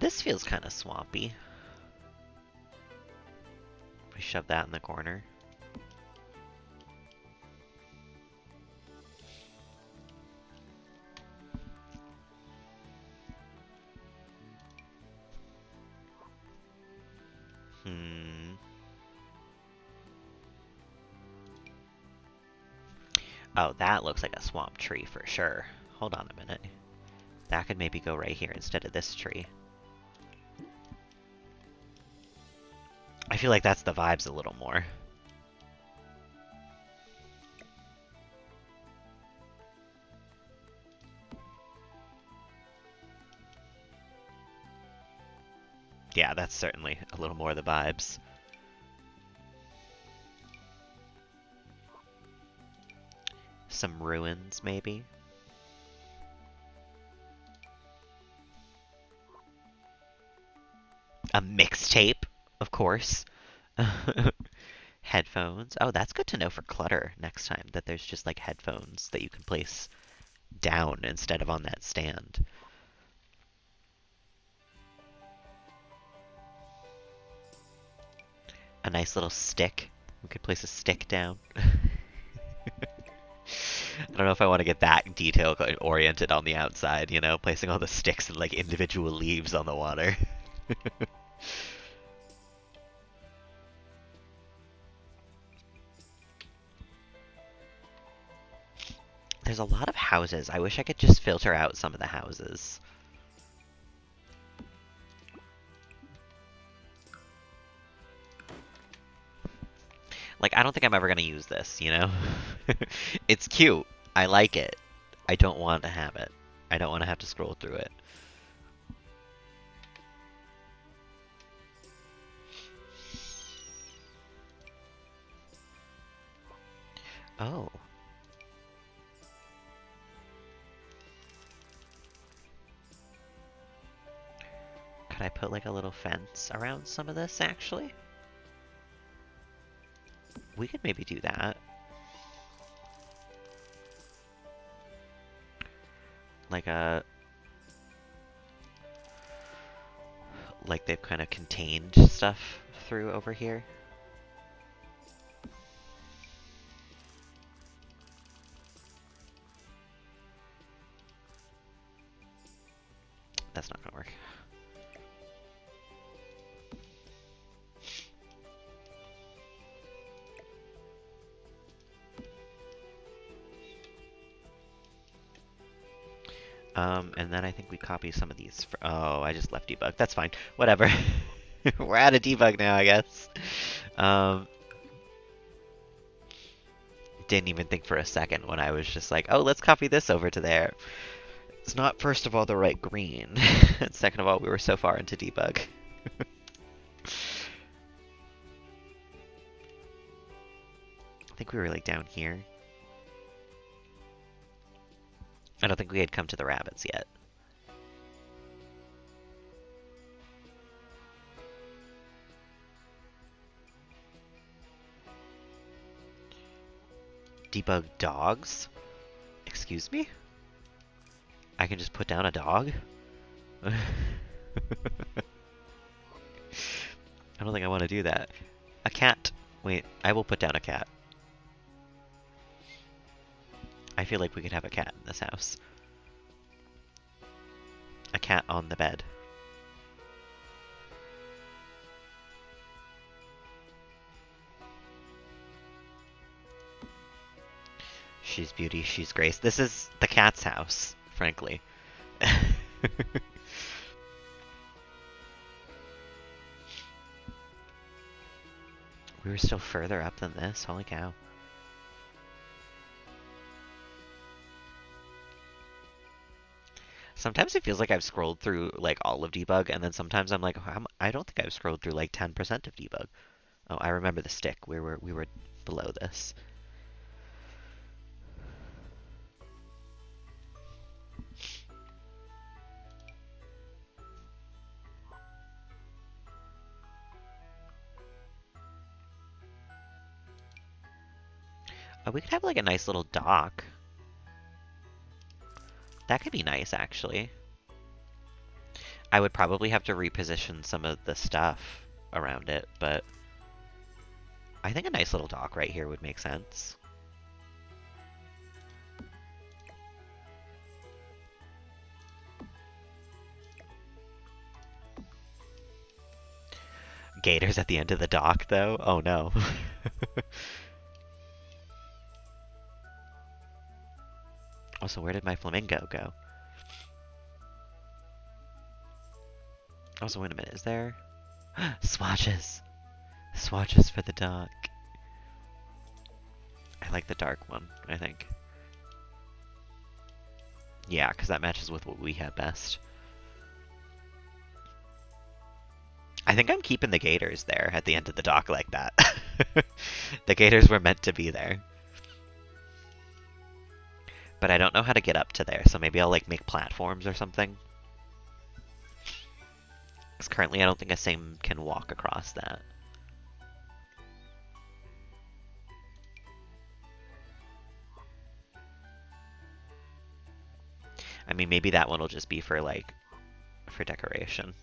Speaker 1: This feels kind of swampy. We shove that in the corner. Hmm. Oh, that looks like a swamp tree for sure. Hold on a minute. That could maybe go right here instead of this tree. I feel like that's the vibes a little more. Yeah, that's certainly a little more the vibes. Some ruins, maybe? A mixtape, of course. Headphones. Oh, that's good to know for clutter next time, that there's just like headphones that you can place down instead of on that stand. A nice little stick. We could place a stick down. I don't know if I want to get that detail oriented on the outside, you know, placing all the sticks and like individual leaves on the water. There's a lot of houses. I wish I could just filter out some of the houses. Like, I don't think I'm ever going to use this, you know? It's cute. I like it. I don't want to have it. I don't want to have to scroll through it. Oh. Could I put like a little fence around some of this, actually? We could maybe do that. Like a... Like they've kind of contained stuff through over here. And then I think we copy some of these. Oh, I just left debug. That's fine. Whatever. We're out of debug now, I guess. Um, didn't even think for a second when I was just like, oh, let's copy this over to there. It's not, first of all, the right green. And second of all, we were so far into debug. I think we were like down here. I don't think we had come to the rabbits yet. Debug dogs? Excuse me? I can just put down a dog? I don't think I want to do that. A cat. Wait, I will put down a cat. I feel like we could have a cat in this house. A cat on the bed. She's beauty, she's grace. This is the cat's house, frankly. We were still further up than this, holy cow. Sometimes it feels like I've scrolled through like all of debug, and then sometimes I'm like, I don't think I've scrolled through like 10% of debug. Oh, I remember the stick. We were below this. Oh, we could have like a nice little dock. That could be nice, actually. I would probably have to reposition some of the stuff around it, but I think a nice little dock right here would make sense. Gators at the end of the dock, though? Oh no. Also, where did my flamingo go? Also, wait a minute, is there... Swatches! Swatches for the dock. I like the dark one, I think. Yeah, because that matches with what we have best. I think I'm keeping the gators there at the end of the dock like that. The gators were meant to be there. But I don't know how to get up to there, so maybe I'll like make platforms or something. Because currently I don't think a sim can walk across that. I mean, maybe that one will just be for like, for decoration.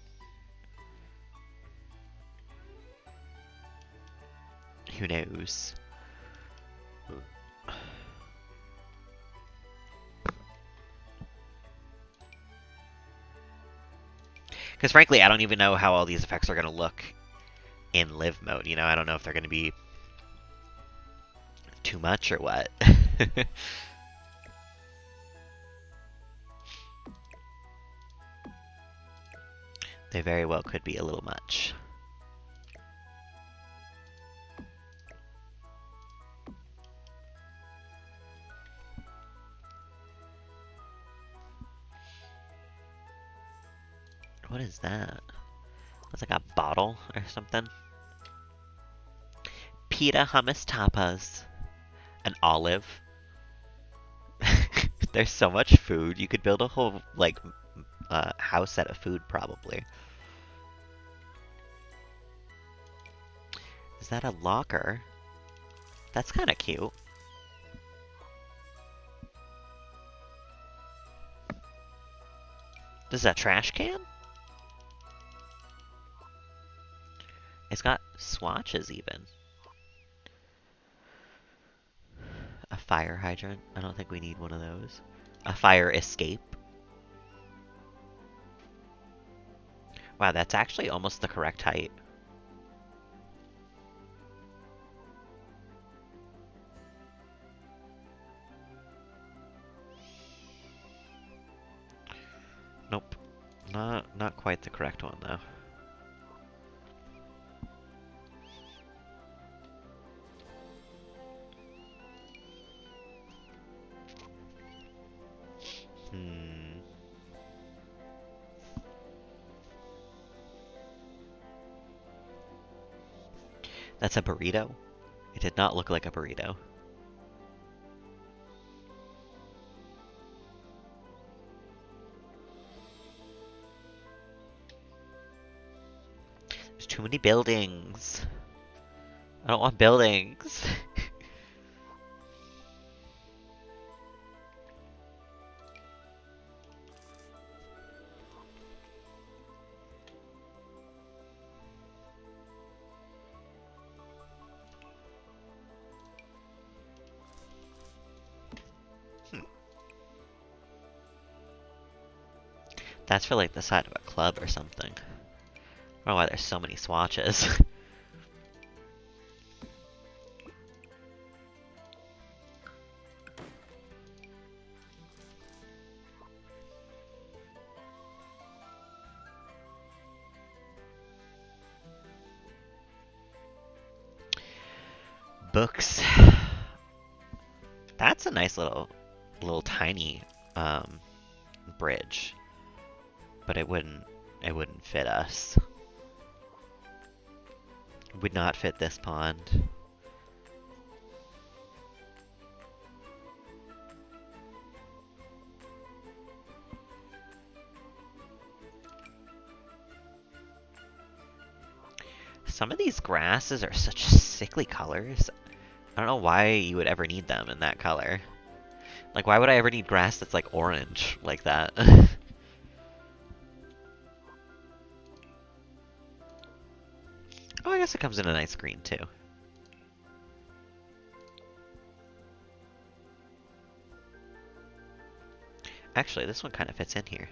Speaker 1: Who knows? Because frankly, I don't even know how all these effects are going to look in live mode. You know, I don't know if they're going to be too much or what. They very well could be a little much. What is that? That's like a bottle or something. Pita hummus tapas. An olive. There's so much food. You could build a whole, like, house out of food, probably. Is that a locker? That's kind of cute. This is a trash can? It's got swatches, even. A fire hydrant. I don't think we need one of those. A fire escape. Wow, that's actually almost the correct height. quite the correct one, though. Hmm. That's a burrito? It did not look like a burrito. There's too many buildings. I don't want buildings. That's for like the side of a club or something. I don't know why there's so many swatches. Books. That's a nice little tiny bridge, but it wouldn't fit us. It would not fit this pond. Some of these grasses are such sickly colors. I don't know why you would ever need them in that color. Like, why would I ever need grass that's like orange like that? Oh, I guess it comes in a nice green too. Actually, this one kind of fits in here.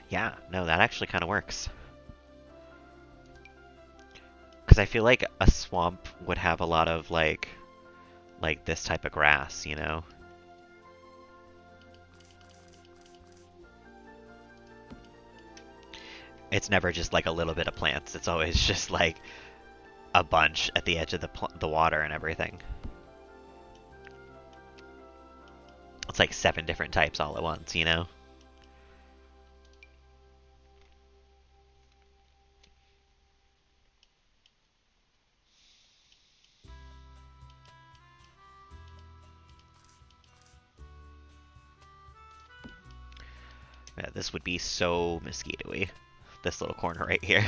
Speaker 1: Yeah, no, that actually kind of works. Because I feel like a swamp would have a lot of like this type of grass, you know? It's never just like a little bit of plants. It's always just like a bunch at the edge of the water and everything. It's like 7 different types all at once, you know? Yeah, this would be so mosquito-y. This little corner right here.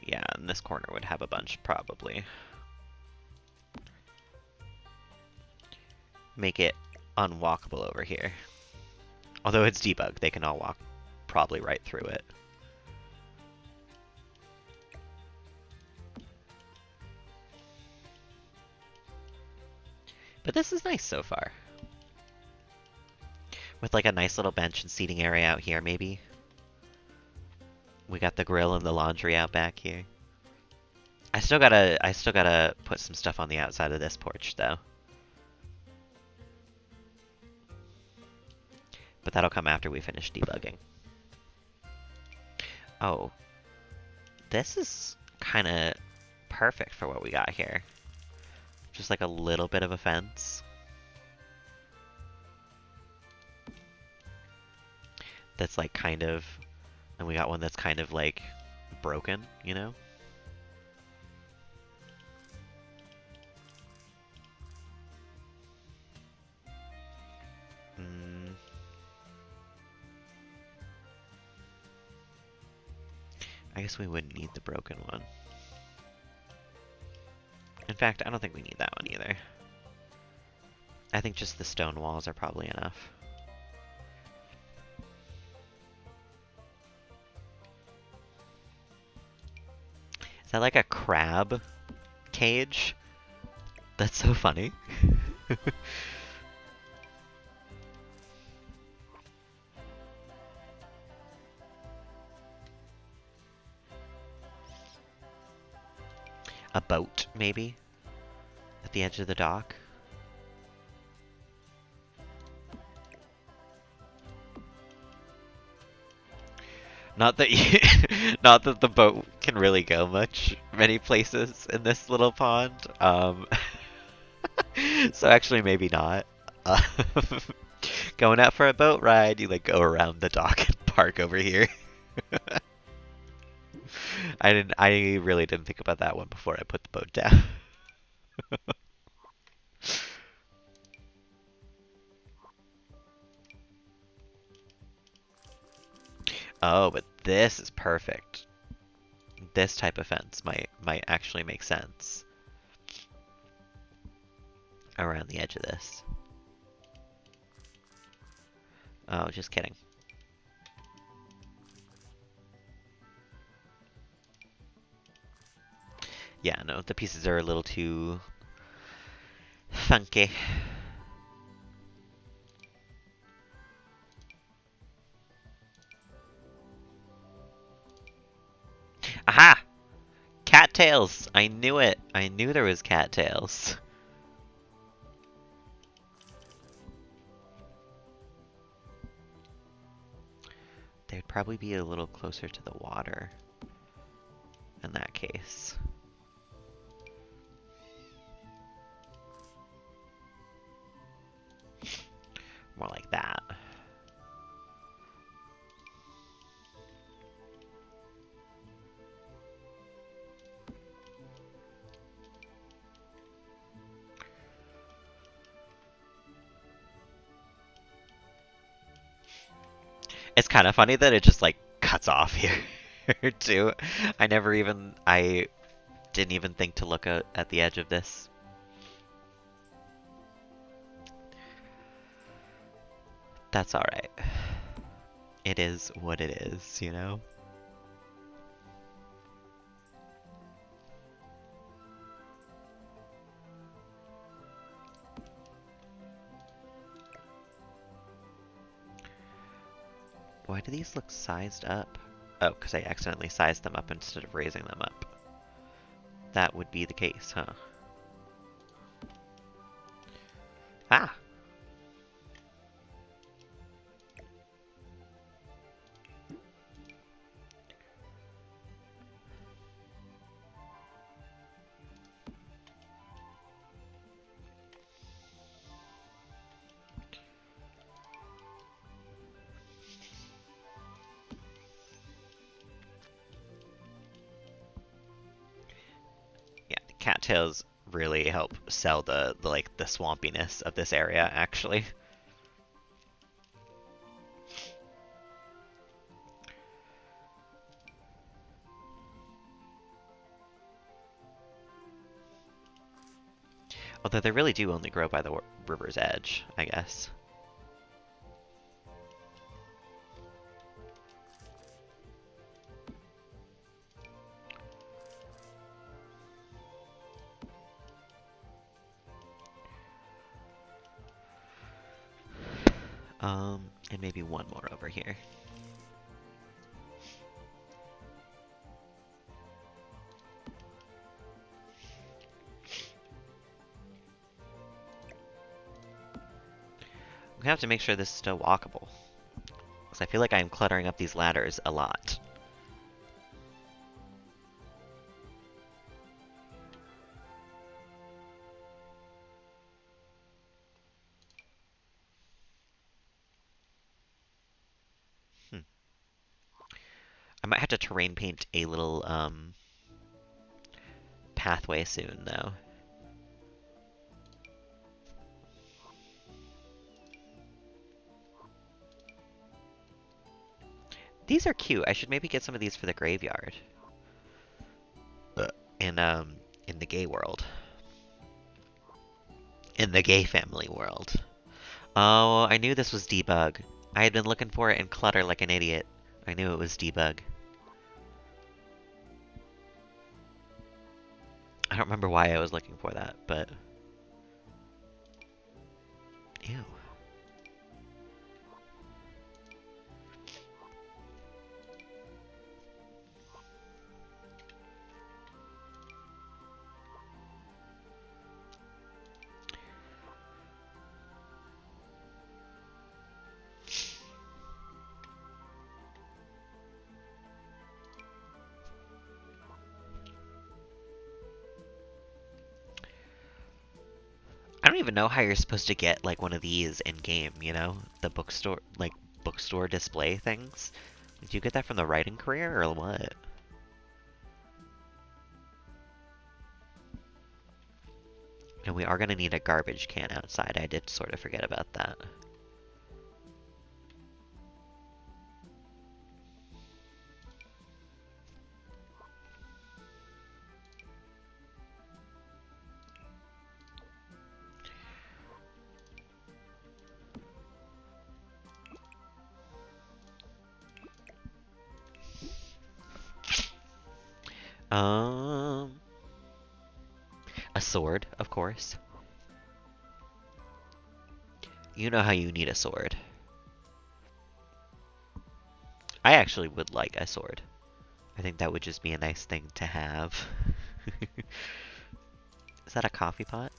Speaker 1: Yeah, and this corner would have a bunch, probably. Make it unwalkable over here. Although it's debug, they can all walk probably right through it. But this is nice so far. With like a nice little bench and seating area out here, maybe. We got the grill and the laundry out back here. I still gotta put some stuff on the outside of this porch though. But that'll come after we finish debugging. Oh. This is kinda perfect for what we got here. Just like a little bit of a fence. That's like kind of, and we got one that's kind of like broken, you know? I guess we wouldn't need the broken one. In fact, I don't think we need that one either. I think just the stone walls are probably enough. Is that like a crab cage? That's so funny. A boat, maybe? At the edge of the dock? Not that you, not that the boat can really go many places in this little pond. So actually maybe not. Uh, Going out for a boat ride, you like go around the dock and park over here. I really didn't think about that one before I put the boat down. Oh, but this is perfect. This type of fence might actually make sense around the edge of this. Oh, just kidding. Yeah, no, the pieces are a little too funky. Aha! Cattails! I knew it! I knew there was cattails. They'd probably be a little closer to the water in that case. More like that. It's kind of funny that it just like cuts off here too. I didn't even think to look at the edge of this. That's alright. It is what it is, you know? Why do these look sized up? Oh, because I accidentally sized them up instead of raising them up. That would be the case, huh? Ah! Cattails really help sell the like the swampiness of this area, actually. Although they really do only grow by the river's edge, I guess. And maybe one more over here. We have to make sure this is still walkable. Because I feel like I'm cluttering up these ladders a lot. I might have to terrain paint a little pathway soon, though. These are cute. I should maybe get some of these for the graveyard. In the gay world. In the gay family world. Oh, I knew this was debug. I had been looking for it in clutter like an idiot. I knew it was debug. I don't remember why I was looking for that, but... Ew. I don't even know how you're supposed to get like one of these in game, you know? The bookstore, like bookstore display things. Did you get that from the writing career or what? And we are gonna need a garbage can outside. I did sort of forget about that. Um, a sword, of course. You know how you need a sword. I actually would like a sword. I think that would just be a nice thing to have. Is that a coffee pot?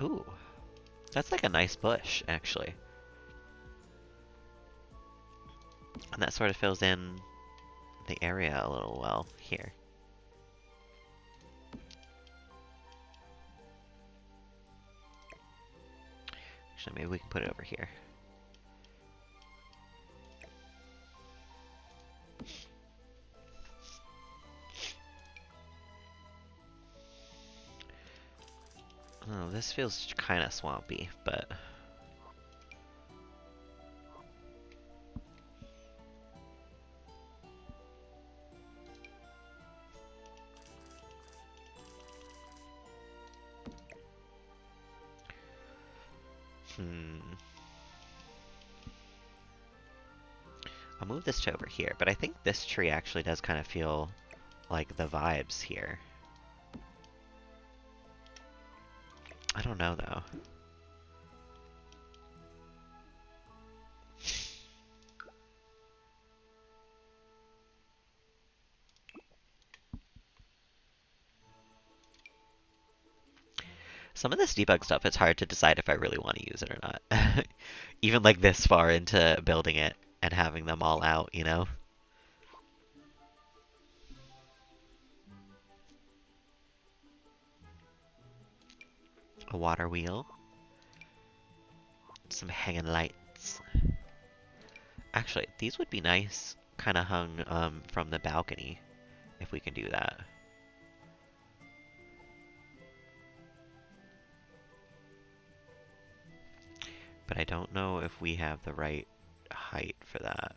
Speaker 1: Ooh, that's like a nice bush, actually. And that sort of fills in the area a little well here. Actually, maybe we can put it over here. Oh, this feels kind of swampy, but... I'll move this to over here, but I think this tree actually does kind of feel like the vibes here. I don't know, though. Some of this debug stuff, it's hard to decide if I really want to use it or not. Even like this far into building it and having them all out, you know? A water wheel. Some hanging lights. Actually, these would be nice, kind of hung from the balcony, if we can do that. But I don't know if we have the right height for that.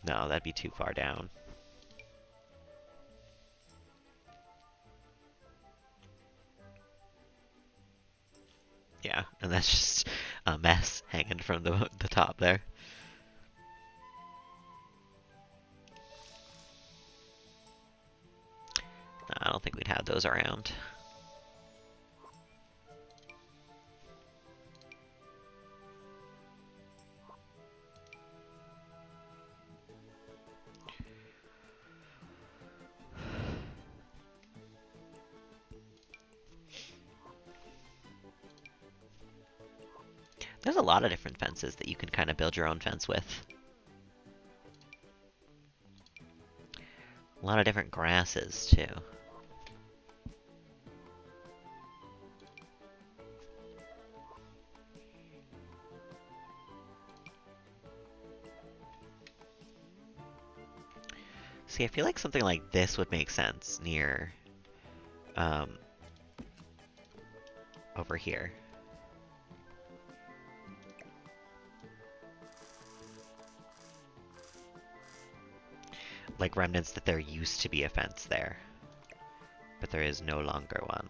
Speaker 1: No, that'd be too far down. Yeah, and that's just a mess hanging from the top there. I don't think we'd have those around. There's a lot of different fences that you can kind of build your own fence with. A lot of different grasses, too. See, I feel like something like this would make sense near, um, over here. Like remnants that there used to be a fence there, but there is no longer one.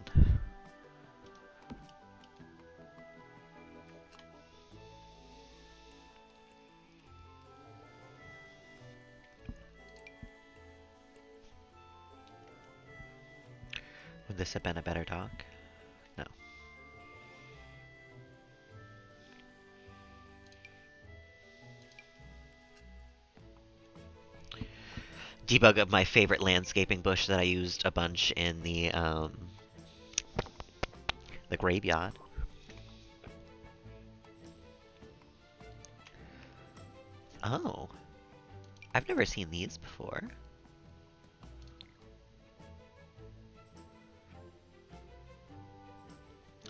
Speaker 1: Would this have been a better dock? No. Debug of my favorite landscaping bush that I used a bunch in the graveyard. Oh, I've never seen these before.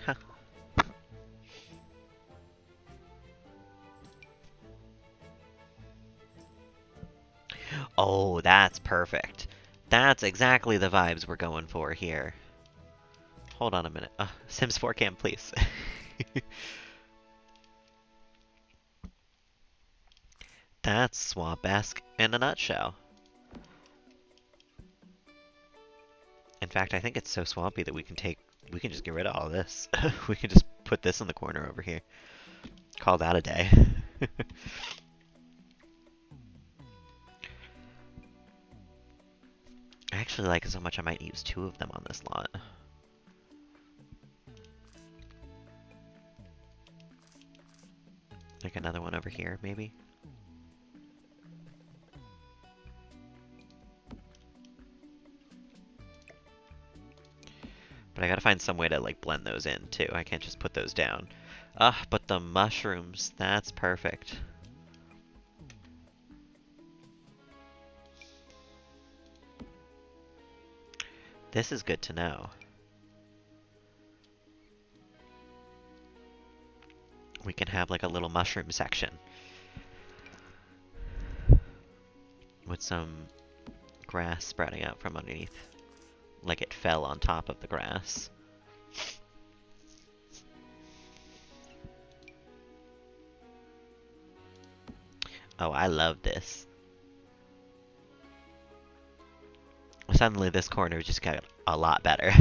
Speaker 1: Huh. Oh, that's perfect. That's exactly the vibes we're going for here. Hold on a minute. Sims 4 cam, please. That's Swamp-esque in a nutshell. In fact, I think it's so swampy that we can just get rid of all of this. We can just put this in the corner over here. Call that a day. I actually like it so much I might use 2 of them on this lot. Like another one over here, maybe? But I gotta find some way to like blend those in too. I can't just put those down. But the mushrooms, that's perfect. This is good to know. We can have like a little mushroom section with some grass sprouting out from underneath. Like it fell on top of the grass. Oh, I love this. Suddenly this corner just got a lot better.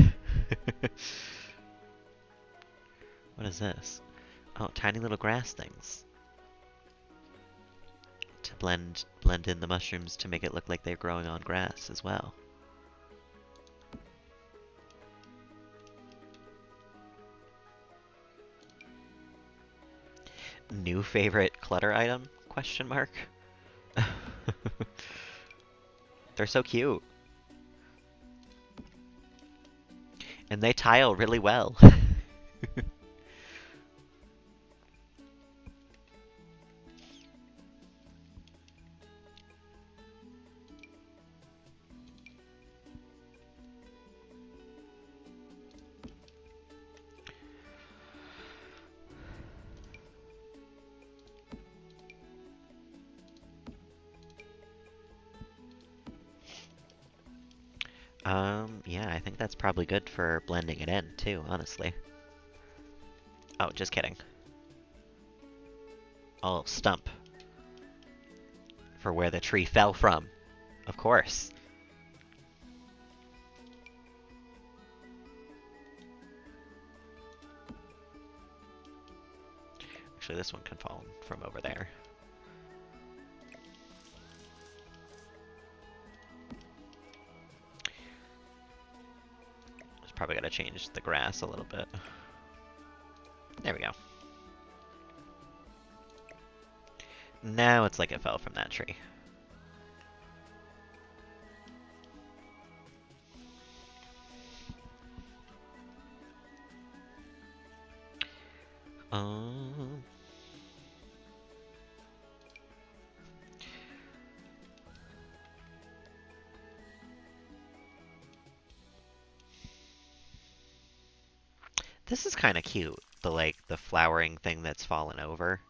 Speaker 1: What is this? Oh, tiny little grass things. To blend in the mushrooms to make it look like they're growing on grass as well. New favorite clutter item? Question mark. They're so cute. And they tile really well. Yeah, I think that's probably good for blending it in, too, honestly. Oh, just kidding. Oh, stump. For where the tree fell from. Of course. Actually, this one can fall from over there. Just probably gotta change the grass a little bit. There we go. Now it's like it fell from that tree. This is kind of cute. The flowering thing that's fallen over.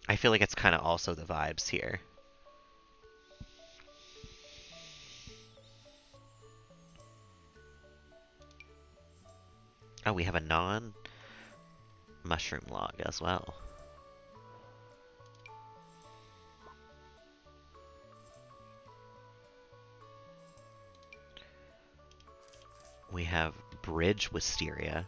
Speaker 1: I feel like it's kind of also the vibes here. Oh, we have a non-mushroom log as well. We have bridge wisteria.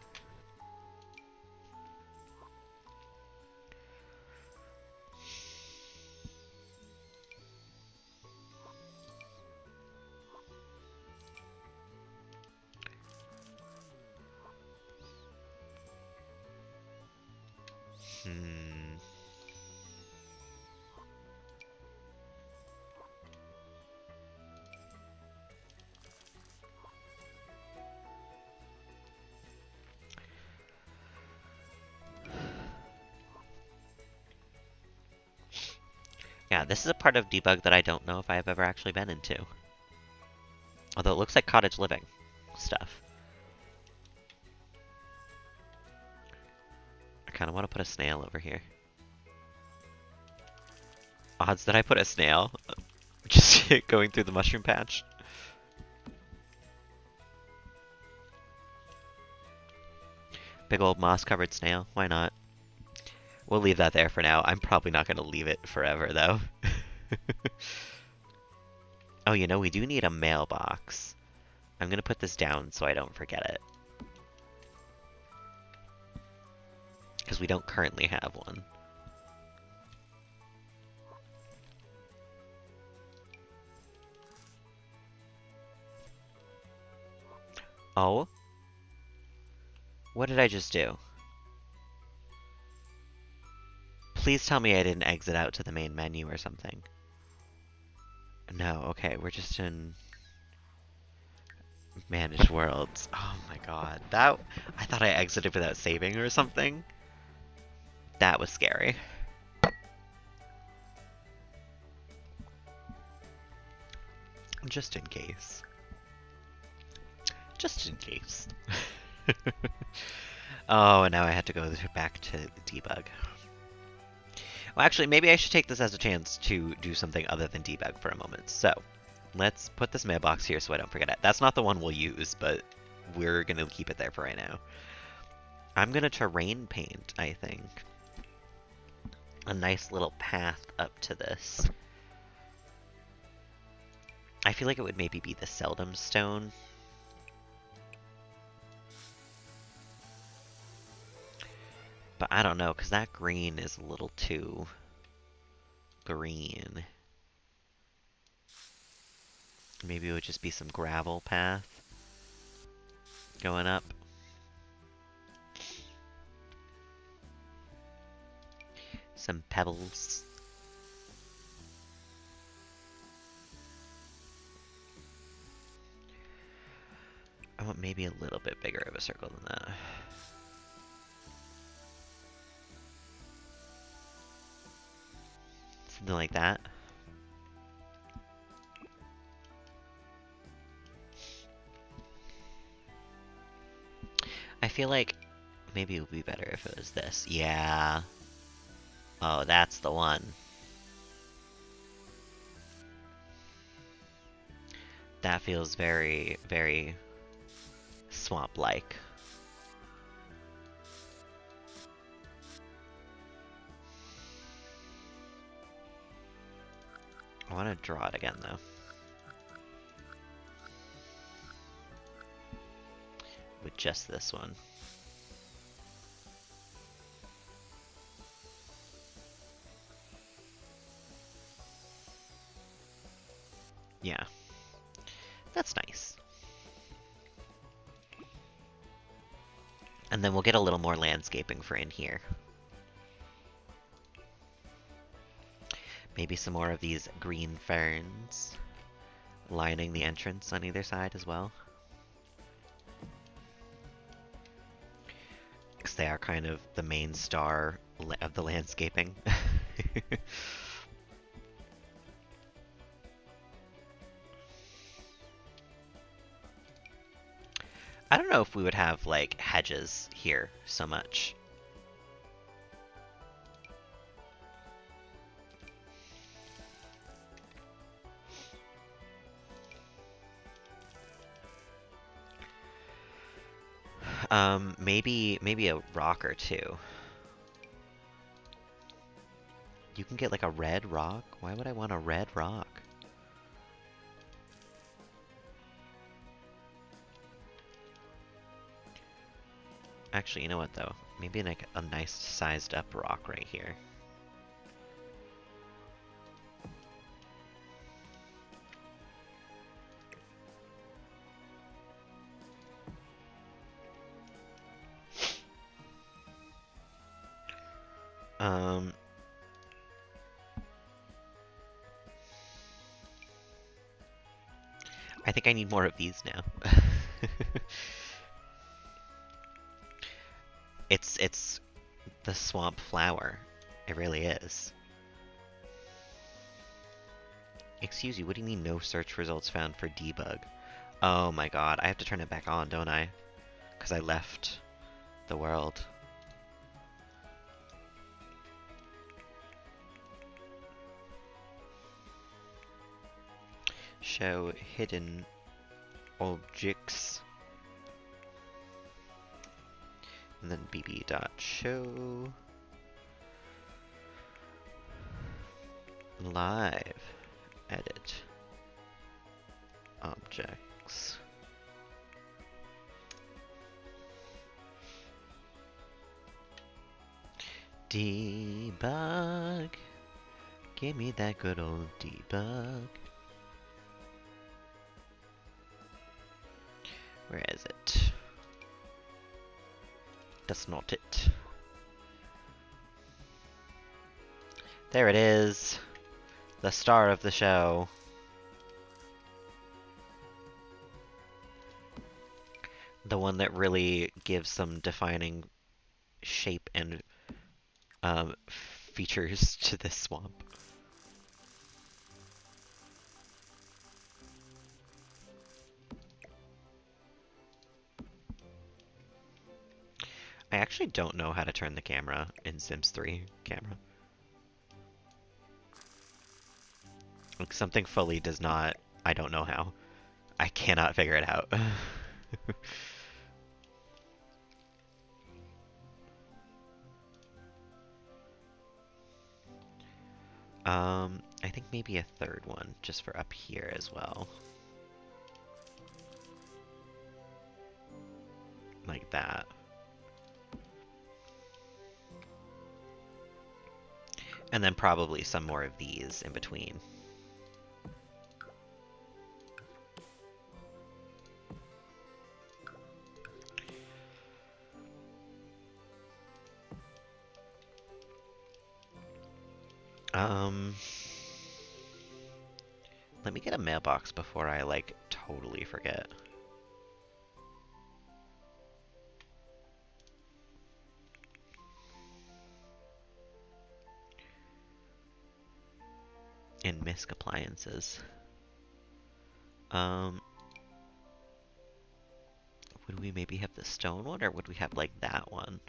Speaker 1: Hmm. Yeah, this is a part of debug that I don't know if I have ever actually been into. Although it looks like cottage living stuff. I kind of want to put a snail over here. Odds that I put a snail just going through the mushroom patch. Big old moss-covered snail. Why not? We'll leave that there for now. I'm probably not going to leave it forever, though. Oh, you know, we do need a mailbox. I'm going to put this down so I don't forget it. Because we don't currently have one. Oh? What did I just do? Please tell me I didn't exit out to the main menu or something. No, okay, we're just in managed worlds. Oh my god. I thought I exited without saving or something. That was scary. Just in case. Just in case. Oh, and now I had to go back to debug. Well, actually, maybe I should take this as a chance to do something other than debug for a moment. So, let's put this mailbox here so I don't forget it. That's not the one we'll use, but we're going to keep it there for right now. I'm going to terrain paint, I think. A nice little path up to this. I feel like it would maybe be the Seldom Stone. But I don't know, because that green is a little too green. Maybe it would just be some gravel path going up. Some pebbles. I want maybe a little bit bigger of a circle than that. Something like that. I feel like maybe it would be better if it was this. Yeah. Oh, that's the one. That feels very, very swamp-like. I want to draw it again, though. With just this one. Yeah. That's nice. And then we'll get a little more landscaping for in here. Maybe some more of these green ferns lining the entrance on either side as well. Because they are kind of the main star of the landscaping. I don't know if we would have, like, hedges here so much. Maybe a rock or two. You can get like a red rock? Why would I want a red rock? Actually, you know what though? Maybe like a nice sized up rock right here. Um, I think I need more of these now. It's the swamp flower. It really is. Excuse you, what do you mean no search results found for debug? Oh my god, I have to turn it back on, don't I? Because I left the world. Show hidden objects. And then bb.show live edit objects. Debug. Give me that good old debug. Where is it? That's not it. There it is. The star of the show. The one that really gives some defining shape and features to this swamp. I actually don't know how to turn the camera in Sims 3 camera. Like something fully does not, I don't know how. I cannot figure it out. I think maybe a third one just for up here as well. Like that. And then probably some more of these in between. Let me get a mailbox before I, like, totally forget. And misc appliances. Would we maybe have the stone one, or would we have, like, that one?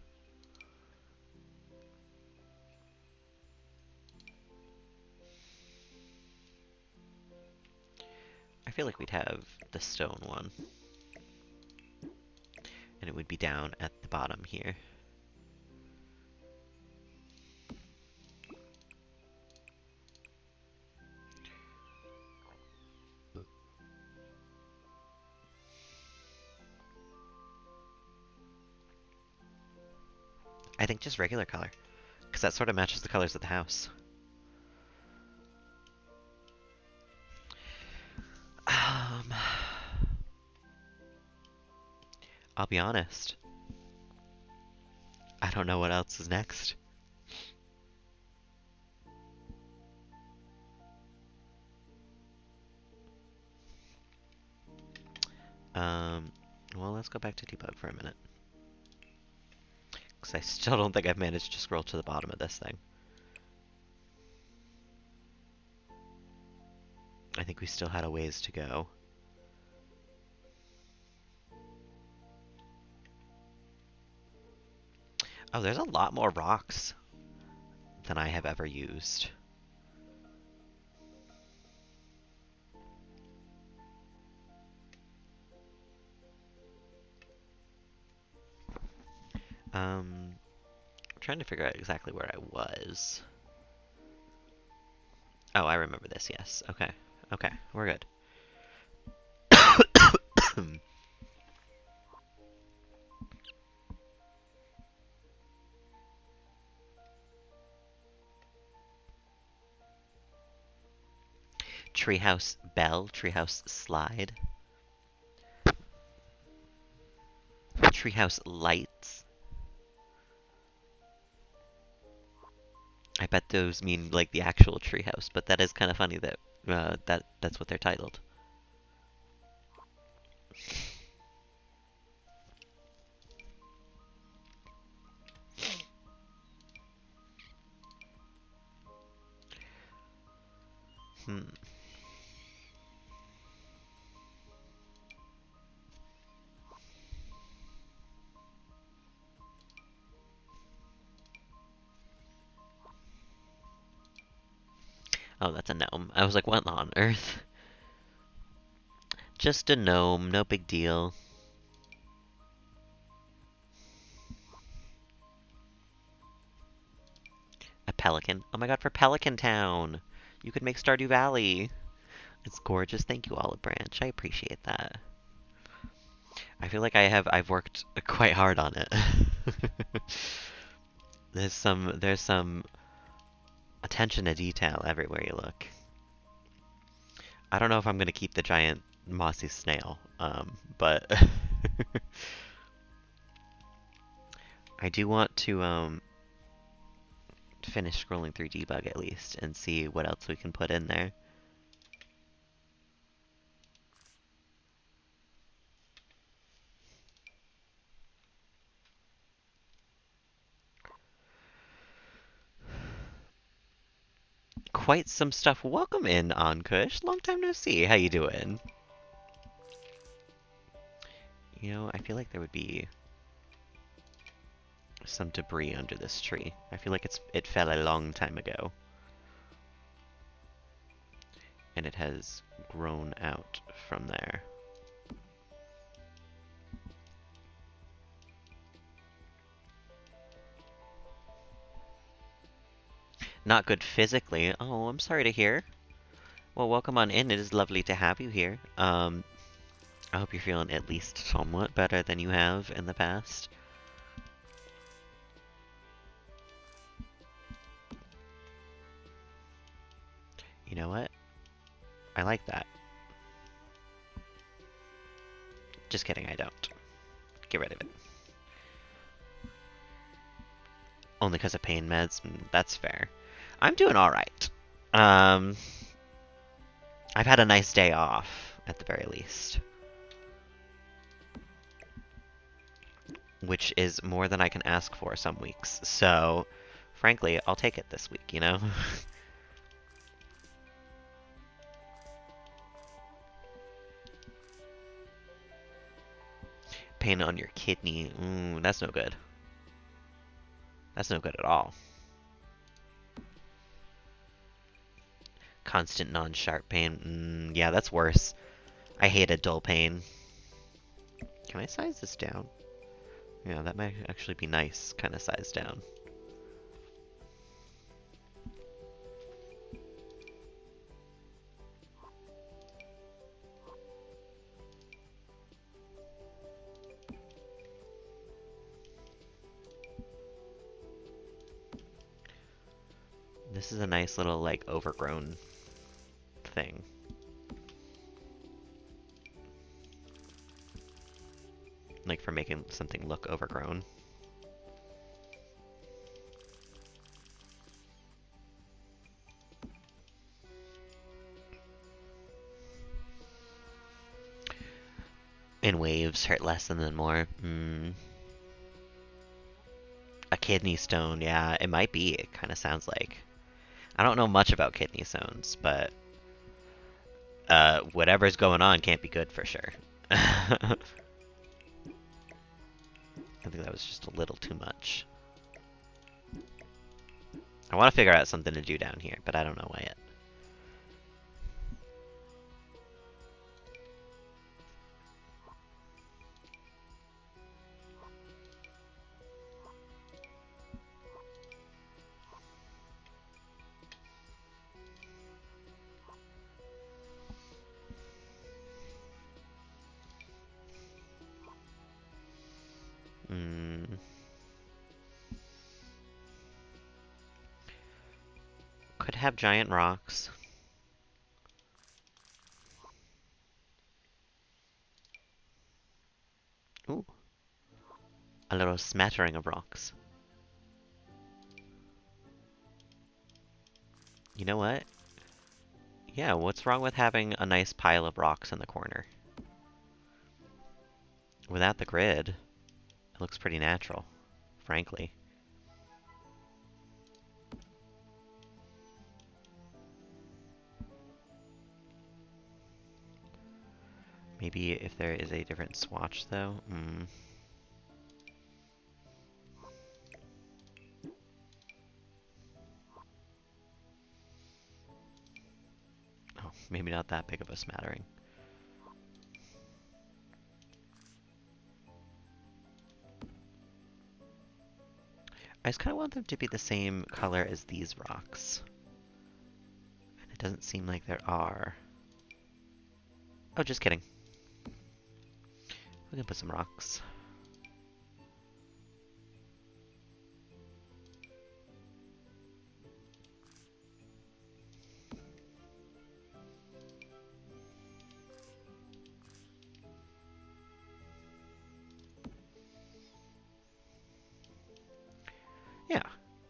Speaker 1: I feel like we'd have the stone one. And it would be down at the bottom here. I think just regular color, because that sort of matches the colors of the house. I'll be honest. I don't know what else is next. Well, let's go back to debug for a minute. Because I still don't think I've managed to scroll to the bottom of this thing. I think we still had a ways to go. Oh, there's a lot more rocks than I have ever used. I'm trying to figure out exactly where I was. Oh, I remember this, yes. Okay. Okay, we're good. Treehouse bell, treehouse slide, treehouse lights. I bet those mean like the actual treehouse, but that is kind of funny that that's what they're titled. Hmm. Oh, that's a gnome. I was like, what on earth? Just a gnome, no big deal. A pelican. Oh my god, for Pelican Town! You could make Stardew Valley. It's gorgeous. Thank you, Olive Branch. I appreciate that. I feel like I've worked quite hard on it. there's some attention to detail everywhere you look. I don't know if I'm gonna keep the giant mossy snail, but I do want to finish scrolling through debug at least and see what else we can put in there. Quite some stuff. Welcome in, Ankush. Long time no see. How you doing? You know, I feel like there would be some debris under this tree. I feel like it fell a long time ago. And it has grown out from there. Not good physically. Oh, I'm sorry to hear. Well, welcome on in. It is lovely to have you here. I hope you're feeling at least somewhat better than you have in the past. You know what? I like that. Just kidding, I don't. Get rid of it. Only because of pain meds? That's fair. I'm doing alright. I've had a nice day off, at the very least. Which is more than I can ask for some weeks. So, frankly, I'll take it this week, you know? Pain on your kidney. Ooh, that's no good. That's no good at all. Constant non-sharp pain. Yeah, that's worse. I hated dull pain. Can I size this down? Yeah, that might actually be nice, kind of size down. This is a nice little, like, overgrown thing. Like, for making something look overgrown. In waves, hurt less and then more. A kidney stone, yeah, it might be. It kind of sounds like. I don't know much about kidney stones, but whatever's going on can't be good for sure. I think that was just a little too much. I want to figure out something to do down here, but I don't know why yet. Could have giant rocks. Ooh, a little smattering of rocks. You know what? Yeah, what's wrong with having a nice pile of rocks in the corner? Without the grid, it looks pretty natural, frankly. Maybe if there is a different swatch, though? Oh, maybe not that big of a smattering. I just kind of want them to be the same color as these rocks. And it doesn't seem like there are. Oh, just kidding. We can put some rocks. Yeah.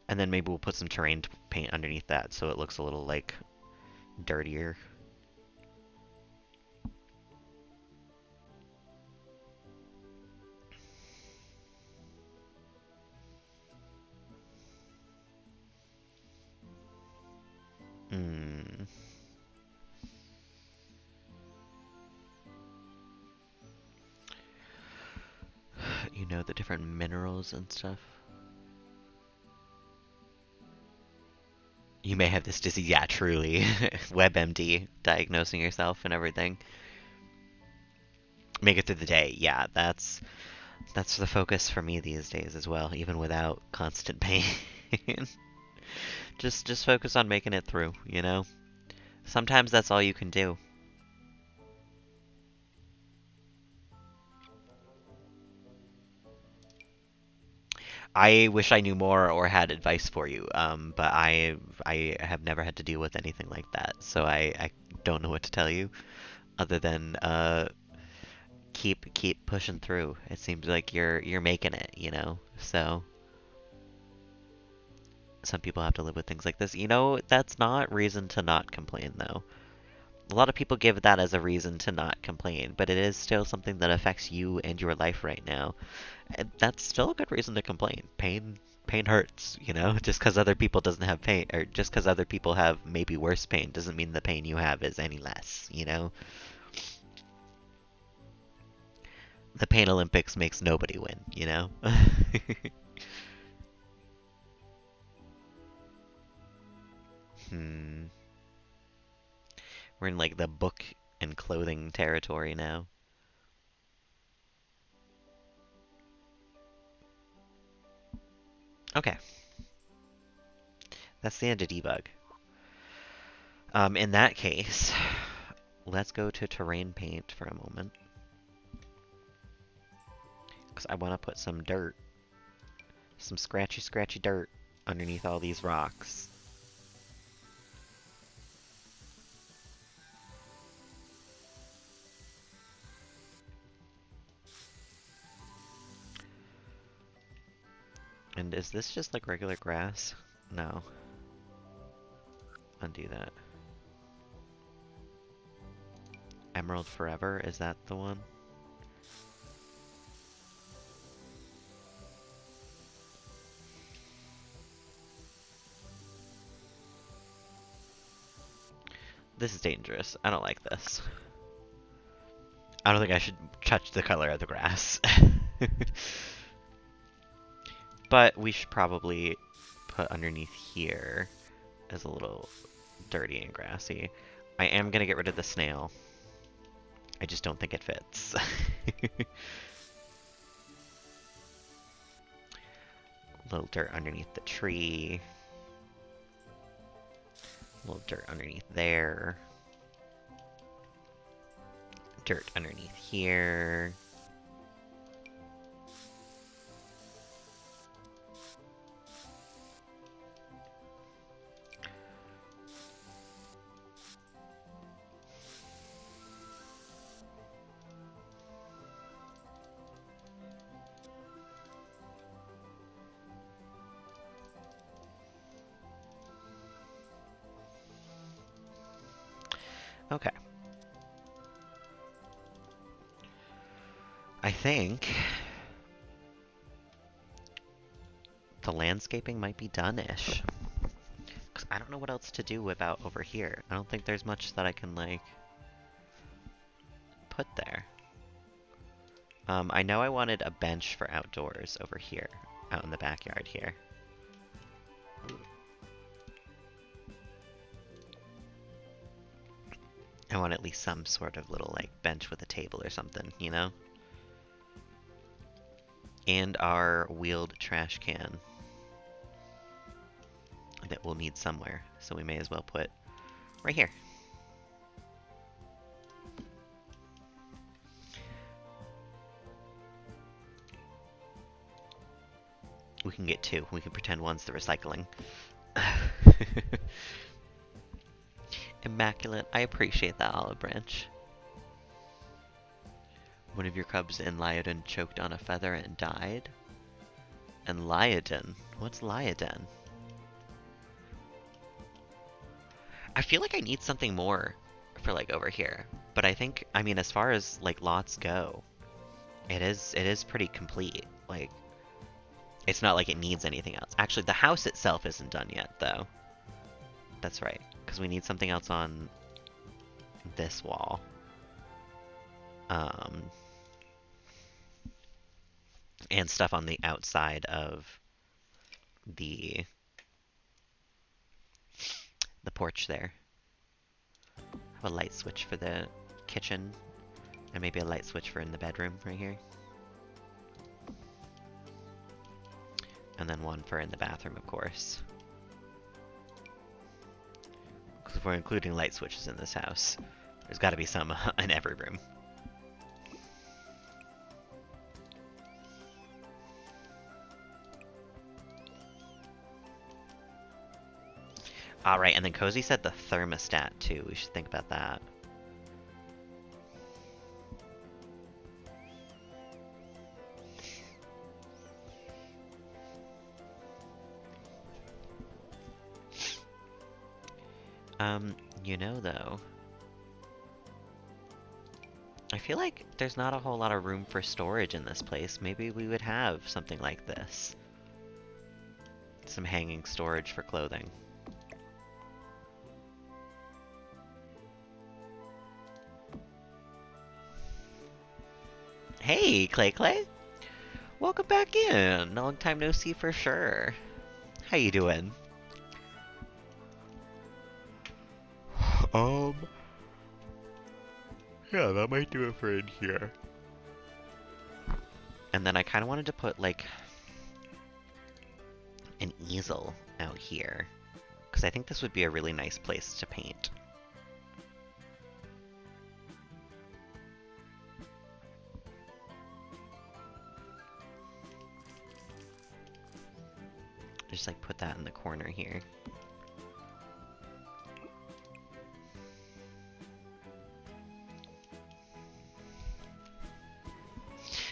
Speaker 1: And then maybe we'll put some terrain paint underneath that so it looks a little, like, dirtier. You know, the different minerals and stuff. You may have this disease. Yeah, truly. WebMD, diagnosing yourself and everything. Make it through the day. Yeah, that's the focus for me these days as well, even without constant pain. Just focus on making it through, you know? Sometimes that's all you can do. I wish I knew more or had advice for you, but I have never had to deal with anything like that, so I don't know what to tell you other than keep pushing through. It seems like you're making it, you know. So some people have to live with things like this. You know, that's not reason to not complain, though. A lot of people give that as a reason to not complain, but it is still something that affects you and your life right now. And that's still a good reason to complain. Pain hurts, you know? Just because other people doesn't have pain, or just because other people have maybe worse pain doesn't mean the pain you have is any less, you know? The Pain Olympics makes nobody win, you know? Hmm. We're in like the book and clothing territory now. Okay, that's the end of debug. In that case, let's go to terrain paint for a moment. Because I want to put some dirt, some scratchy dirt underneath all these rocks. And is this just like regular grass? No. Undo that. Emerald Forever, is that the one? This is dangerous. I don't like this. I don't think I should touch the color of the grass. But we should probably put underneath here as a little dirty and grassy. I am going to get rid of the snail. I just don't think it fits. A little dirt underneath the tree. A little dirt underneath there. Dirt underneath here. think the landscaping might be done-ish. Because I don't know what else to do about over here. I don't think there's much that I can, like, put there. I know I wanted a bench for outdoors over here, out in the backyard here. I want at least some sort of little, like, bench with a table or something, you know? And our wheeled trash can that we'll need somewhere, so we may as well put right here. We can get two. We can pretend one's the recycling. Immaculate. I appreciate that, Olive Branch. One of your cubs in Lyoden choked on a feather and died? And Lyoden? What's Lyoden? I feel like I need something more for, like, over here. But I think, I mean, as far as, like, lots go, it is pretty complete. Like, it's not like it needs anything else. Actually, the house itself isn't done yet, though. That's right, because we need something else on this wall. And stuff on the outside of the porch there. Have a light switch for the kitchen, and maybe a light switch for in the bedroom right here. And then one for in the bathroom, of course. Because if we're including light switches in this house, there's got to be some in every room. Alright, and then Cozy said the thermostat, too. We should think about that. You know, though, I feel like there's not a whole lot of room for storage in this place. Maybe we would have something like this. Some hanging storage for clothing. Hey, Clay Clay! Welcome back in! Long time no see for sure. How you doing? Yeah, that might do it for in here. And then I kind of wanted to put, like, an easel out here, because I think this would be a really nice place to paint. Just, like, put that in the corner here.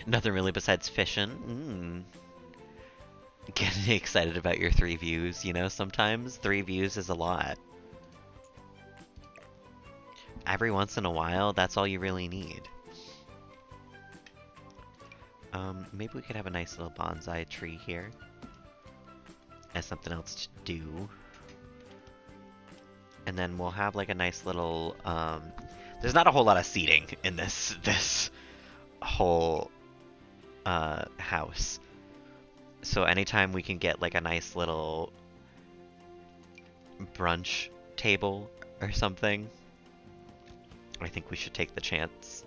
Speaker 1: Nothing really besides fishing. Getting excited about your 3 views, you know, sometimes 3 views is a lot. Every once in a while, that's all you really need. Maybe we could have a nice little bonsai tree here. As something else to do. And then we'll have like a nice little, there's not a whole lot of seating in this whole house. So anytime we can get like a nice little brunch table or something, I think we should take the chance.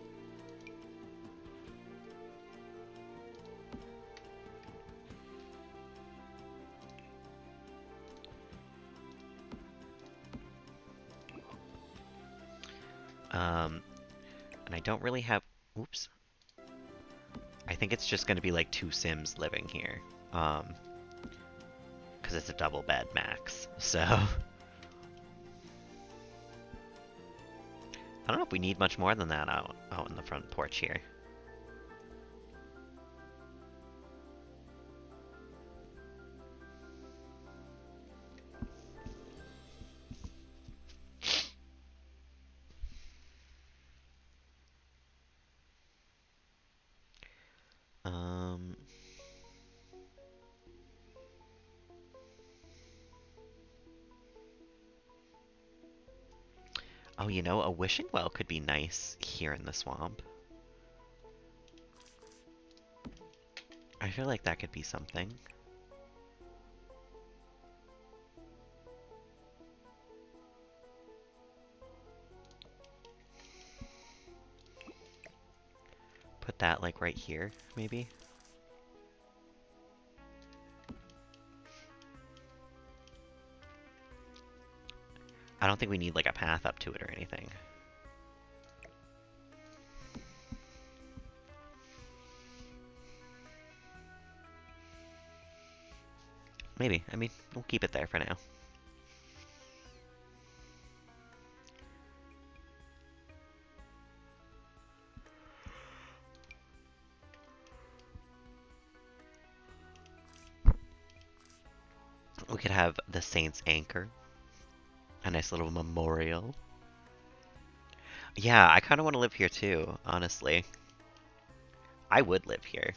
Speaker 1: And I don't really have, oops. I think it's just going to be like 2 Sims living here. Because it's a double bed max, so. I don't know if we need much more than that out in the front porch here. Oh, a wishing well could be nice here in the swamp. I feel like that could be something. Put that like right here, maybe. I don't think we need like a path up to it or anything. Maybe. I mean, we'll keep it there for now. We could have the Saint's Anchor. A nice little memorial. Yeah, I kind of want to live here too, honestly. I would live here.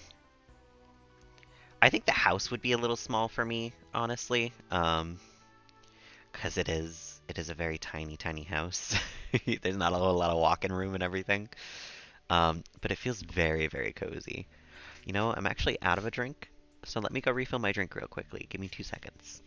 Speaker 1: I think the house would be a little small for me, honestly. Because it is a very tiny, tiny house. There's not a whole lot of walking room and everything. But it feels very, very cozy. I'm actually out of a drink, so let me go refill my drink real quickly. Give me 2 seconds.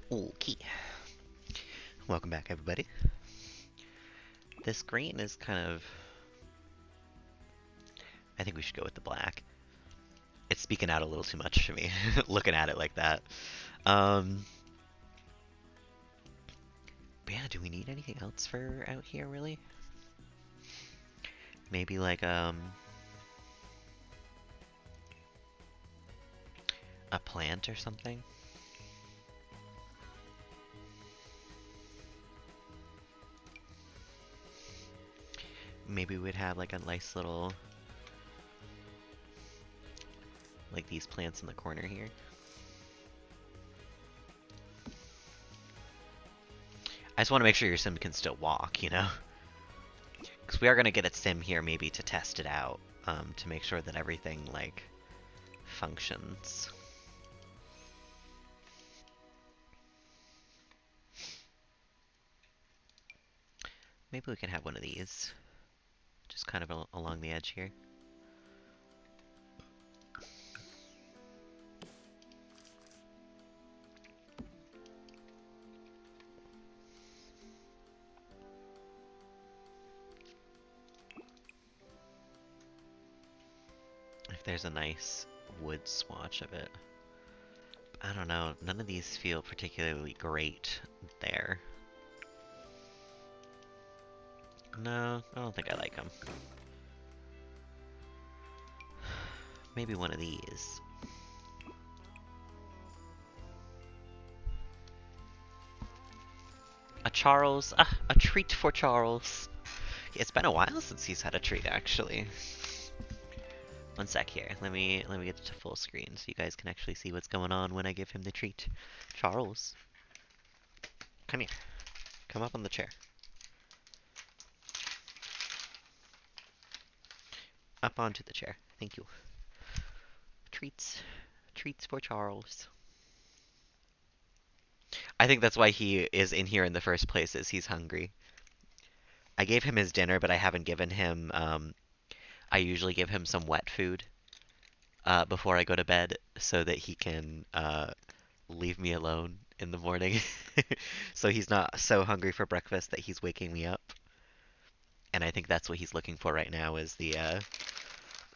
Speaker 1: Okay. Welcome back, everybody. This green is kind of... I think we should go with the black. It's speaking out a little too much to me, looking at it like that. Um, but yeah, do we need anything else for out here, really? Maybe like, a plant or something? Maybe we'd have like a nice little... like these plants in the corner here. I just want to make sure your sim can still walk, Because we are going to get a sim here maybe to test it out, to make sure that everything, like, functions. Maybe we can have one of these, just kind of along the edge here. If there's a nice wood swatch of it. I don't know, none of these feel particularly great there. No, I don't think I like them. Maybe one of these. A Charles, a treat for Charles. It's been a while since he's had a treat, actually. One sec here. Let me get to full screen so you guys can actually see what's going on when I give him the treat. Charles, come here. Come up on the chair. Up onto the chair. Thank you. Treats. Treats for Charles. I think that's why he is in here in the first place, is he's hungry. I gave him his dinner, but I haven't given him, I usually give him some wet food before I go to bed so that he can leave me alone in the morning. So he's not so hungry for breakfast that he's waking me up. And I think that's what he's looking for right now is the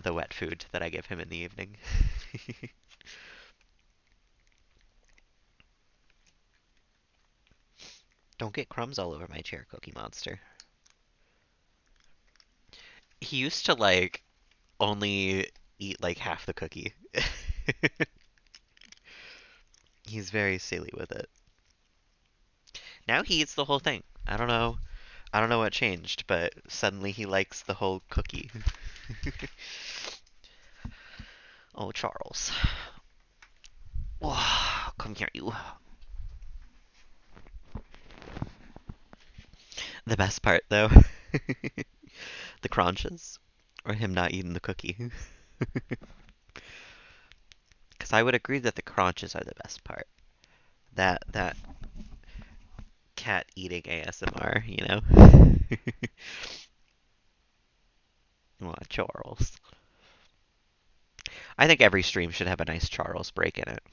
Speaker 1: wet food that I give him in the evening. Don't get crumbs all over my chair, Cookie Monster. He used to like only eat like half the cookie. He's very silly with it. Now he eats the whole thing. I don't know. I don't know what changed, but suddenly he likes the whole cookie. Oh, Charles. Oh, come here, you. The best part, though, the crunches, or him not eating the cookie. Because I would agree that the crunches are the best part. That cat eating ASMR, you know? Oh, Charles. I think every stream should have a nice Charles break in it.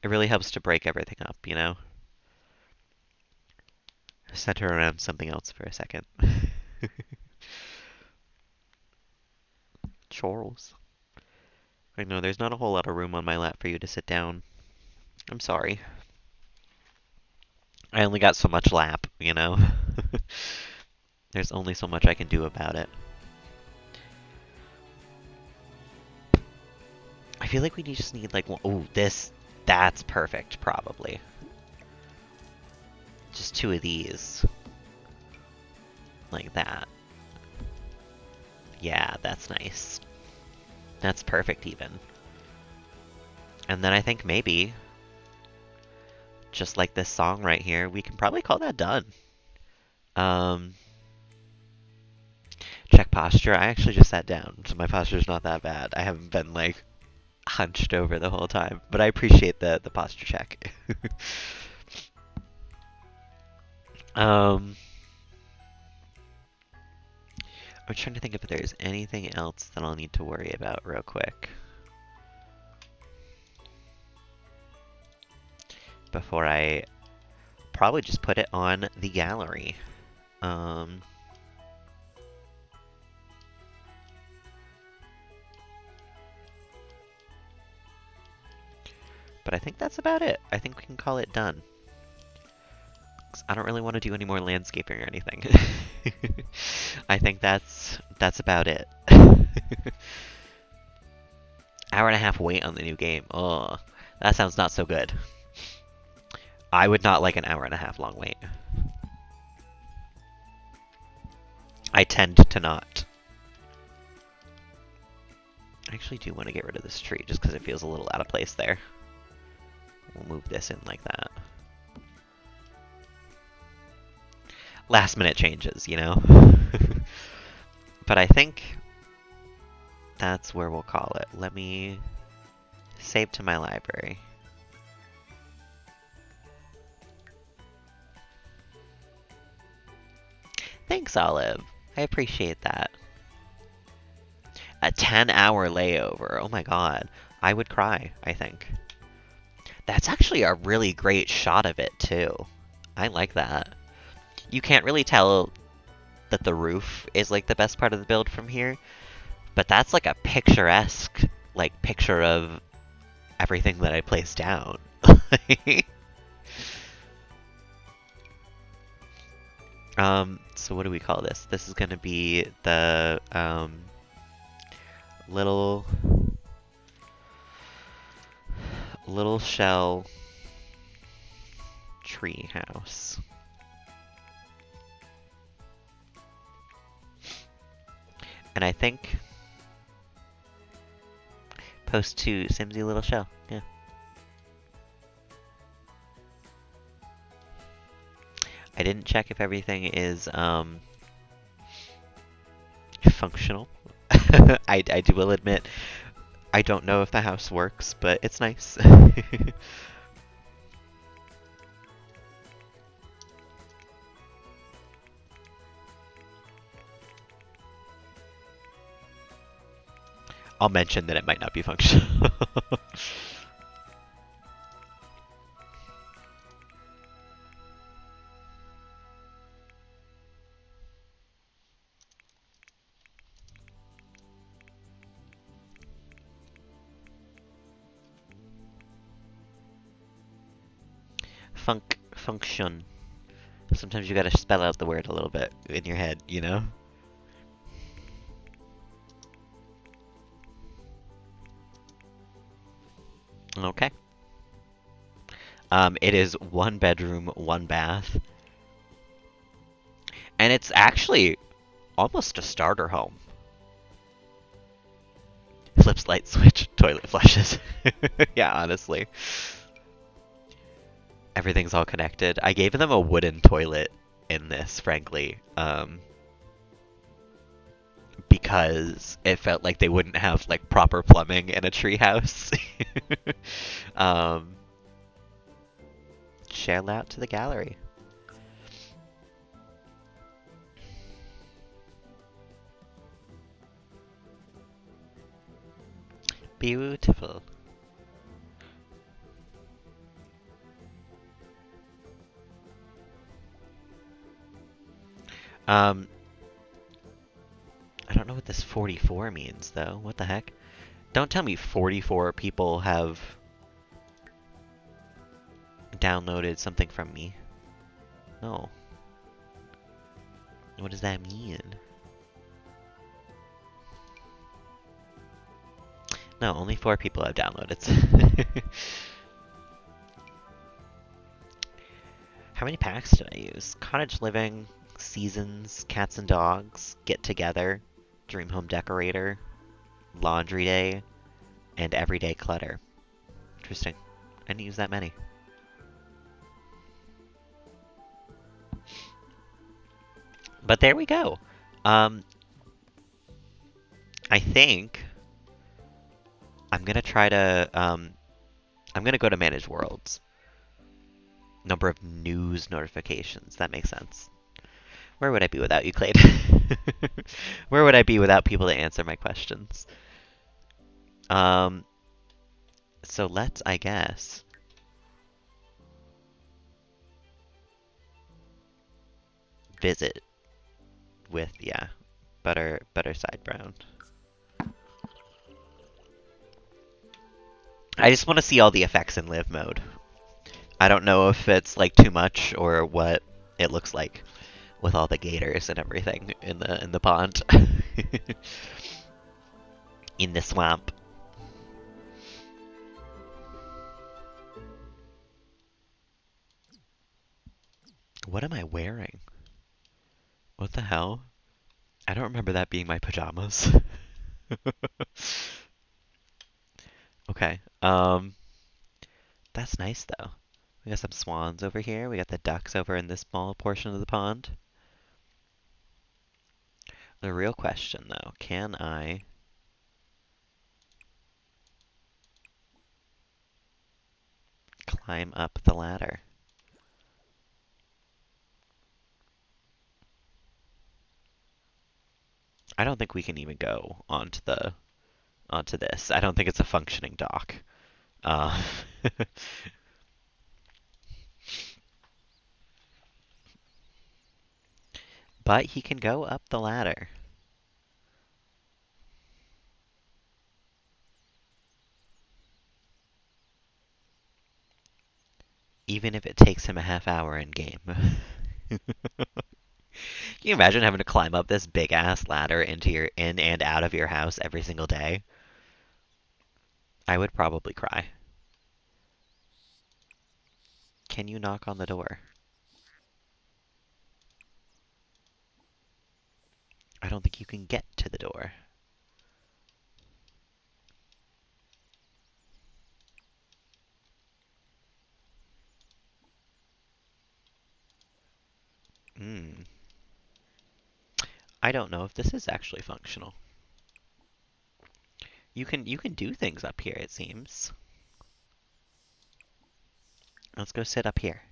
Speaker 1: It really helps to break everything up, you know? Center around something else for a second. Charles. I know there's not a whole lot of room on my lap for you to sit down. I'm sorry. I only got so much lap, you know? There's only so much I can do about it. I feel like we just need like one. Oh, that's perfect, probably. Just two of these. Like that. Yeah, that's nice. That's perfect, even. And then I think maybe, just like this song right here, we can probably call that done. Check posture. I actually just sat down, so my posture's not that bad. I haven't been, like, hunched over the whole time, but I appreciate the posture check. I'm trying to think if there's anything else that I'll need to worry about real quick before I probably just put it on the gallery. But I think that's about it. I think we can call it done. 'Cause I don't really want to do any more landscaping or anything. I think that's about it. Hour and a half wait on the new game. Oh, that sounds not so good. I would not like an hour and a half long wait. I tend to not. I actually do want to get rid of this tree just because it feels a little out of place there. We'll move this in like that. Last minute changes, you know? But I think that's where we'll call it. Let me save to my library. Thanks, Olive. I appreciate that. A 10-hour layover. Oh my god. I would cry, I think. That's actually a really great shot of it, too. I like that. You can't really tell that the roof is, like, the best part of the build from here, but that's, like, a picturesque, like, picture of everything that I placed down. So what do we call this? This is gonna be the, little shell tree house. And I think post to Simsy Little Shell. Yeah. I didn't check if everything is functional. I will admit I don't know if the house works, but it's nice. I'll mention that it might not be functional. Function. Sometimes you gotta spell out the word a little bit in your head, you know? Okay. It is one bedroom, one bath, and it's actually almost a starter home. Flips light switch, toilet flushes. Yeah, honestly. Everything's all connected. I gave them a wooden toilet in this, frankly, because it felt like they wouldn't have like proper plumbing in a treehouse. um, Shout out to the gallery. Beautiful. Um, I don't know what this 44 means though. What the heck? Don't tell me 44 people have downloaded something from me. No. What does that mean? No, only 4 people have downloaded. How many packs did I use? Cottage living, seasons, cats and dogs, get together, dream home decorator, laundry day, and everyday clutter. Interesting. I didn't use that many. But there we go. Um, I think I'm gonna try to I'm gonna go to manage worlds. Number of news notifications. That makes sense. Where would I be without you, Clade? Where would I be without people to answer my questions? Um, so let's, I guess, visit with, yeah, butter side brown. I just want to see all the effects in live mode. I don't know if it's like too much or what it looks like with all the gators and everything in the pond. In the swamp. What am I wearing? What the hell? I don't remember that being my pajamas. Okay. That's nice though. We got some swans over here. We got the ducks over in this small portion of the pond. The real question though, can I climb up the ladder? I don't think we can even go onto this. I don't think it's a functioning dock. Uh, but he can go up the ladder. Even if it takes him a half hour in game. Can you imagine having to climb up this big ass ladder into your in and out of your house every single day? I would probably cry. Can you knock on the door? I don't think you can get to the door. Hmm. I don't know if this is actually functional. You can do things up here, it seems. Let's go sit up here.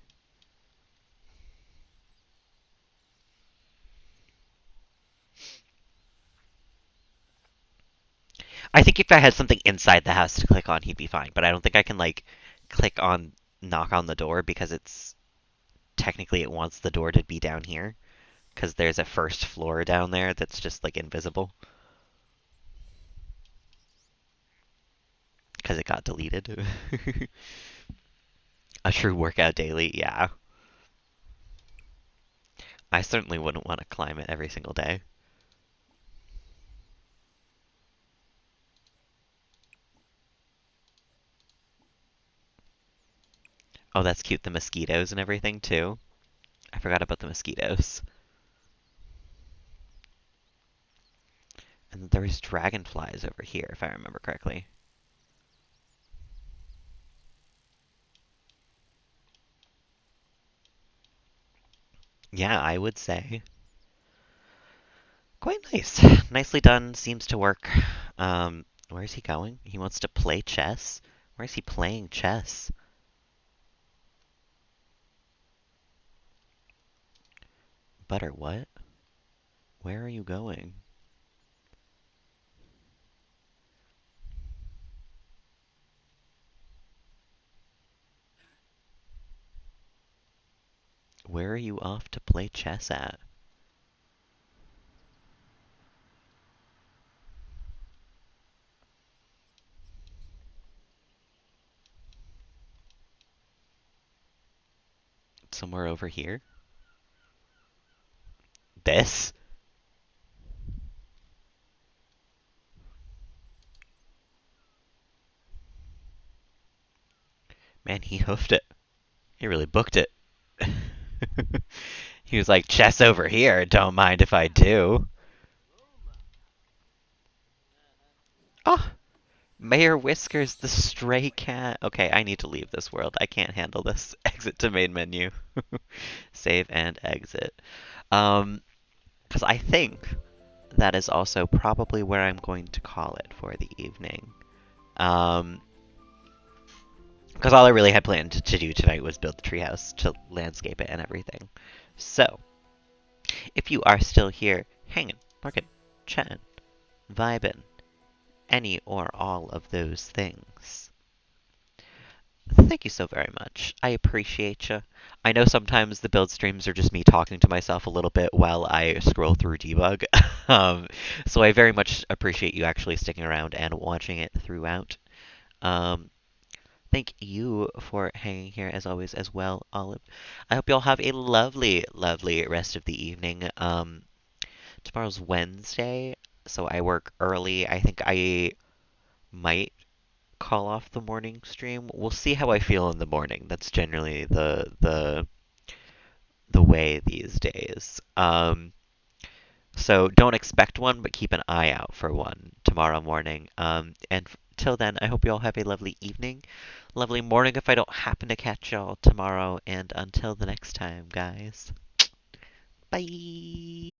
Speaker 1: I think if I had something inside the house to click on, he'd be fine. But I don't think I can like click on knock on the door because it's technically it wants the door to be down here because there's a first floor down there that's just like invisible because it got deleted. A true workout daily, yeah. I certainly wouldn't want to climb it every single day. Oh, that's cute. The mosquitoes and everything too. I forgot about the mosquitoes. And there's dragonflies over here, if I remember correctly. Yeah, I would say. Quite nice. Nicely done. Seems to work. Where's he going? He wants to play chess? Where is he playing chess? Butter, what? Where are you going? Where are you off to play chess at? Somewhere over here? This? Man, he hoofed it. He really booked it. He was like, chess over here, don't mind if I do. Oh, Mayor Whiskers the stray cat. Okay, I need to leave this world. I can't handle this. Exit to main menu. Save and exit. Um, because I think that is also probably where I'm going to call it for the evening. Um, because all I really had planned to do tonight was build the treehouse to landscape it and everything. So, if you are still here, hanging, working, chatting, vibing, any or all of those things, thank you so very much. I appreciate you. I know sometimes the build streams are just me talking to myself a little bit while I scroll through debug. um, so I very much appreciate you actually sticking around and watching it throughout. Um, thank you for hanging here as always as well, Olive. I hope you all have a lovely, lovely rest of the evening. Tomorrow's Wednesday, so I work early. I think I might call off the morning stream. We'll see how I feel in the morning. That's generally the way these days. So don't expect one, but keep an eye out for one tomorrow morning. And till then, I hope you all have a lovely evening, lovely morning if I don't happen to catch y'all tomorrow. And until the next time, guys, bye.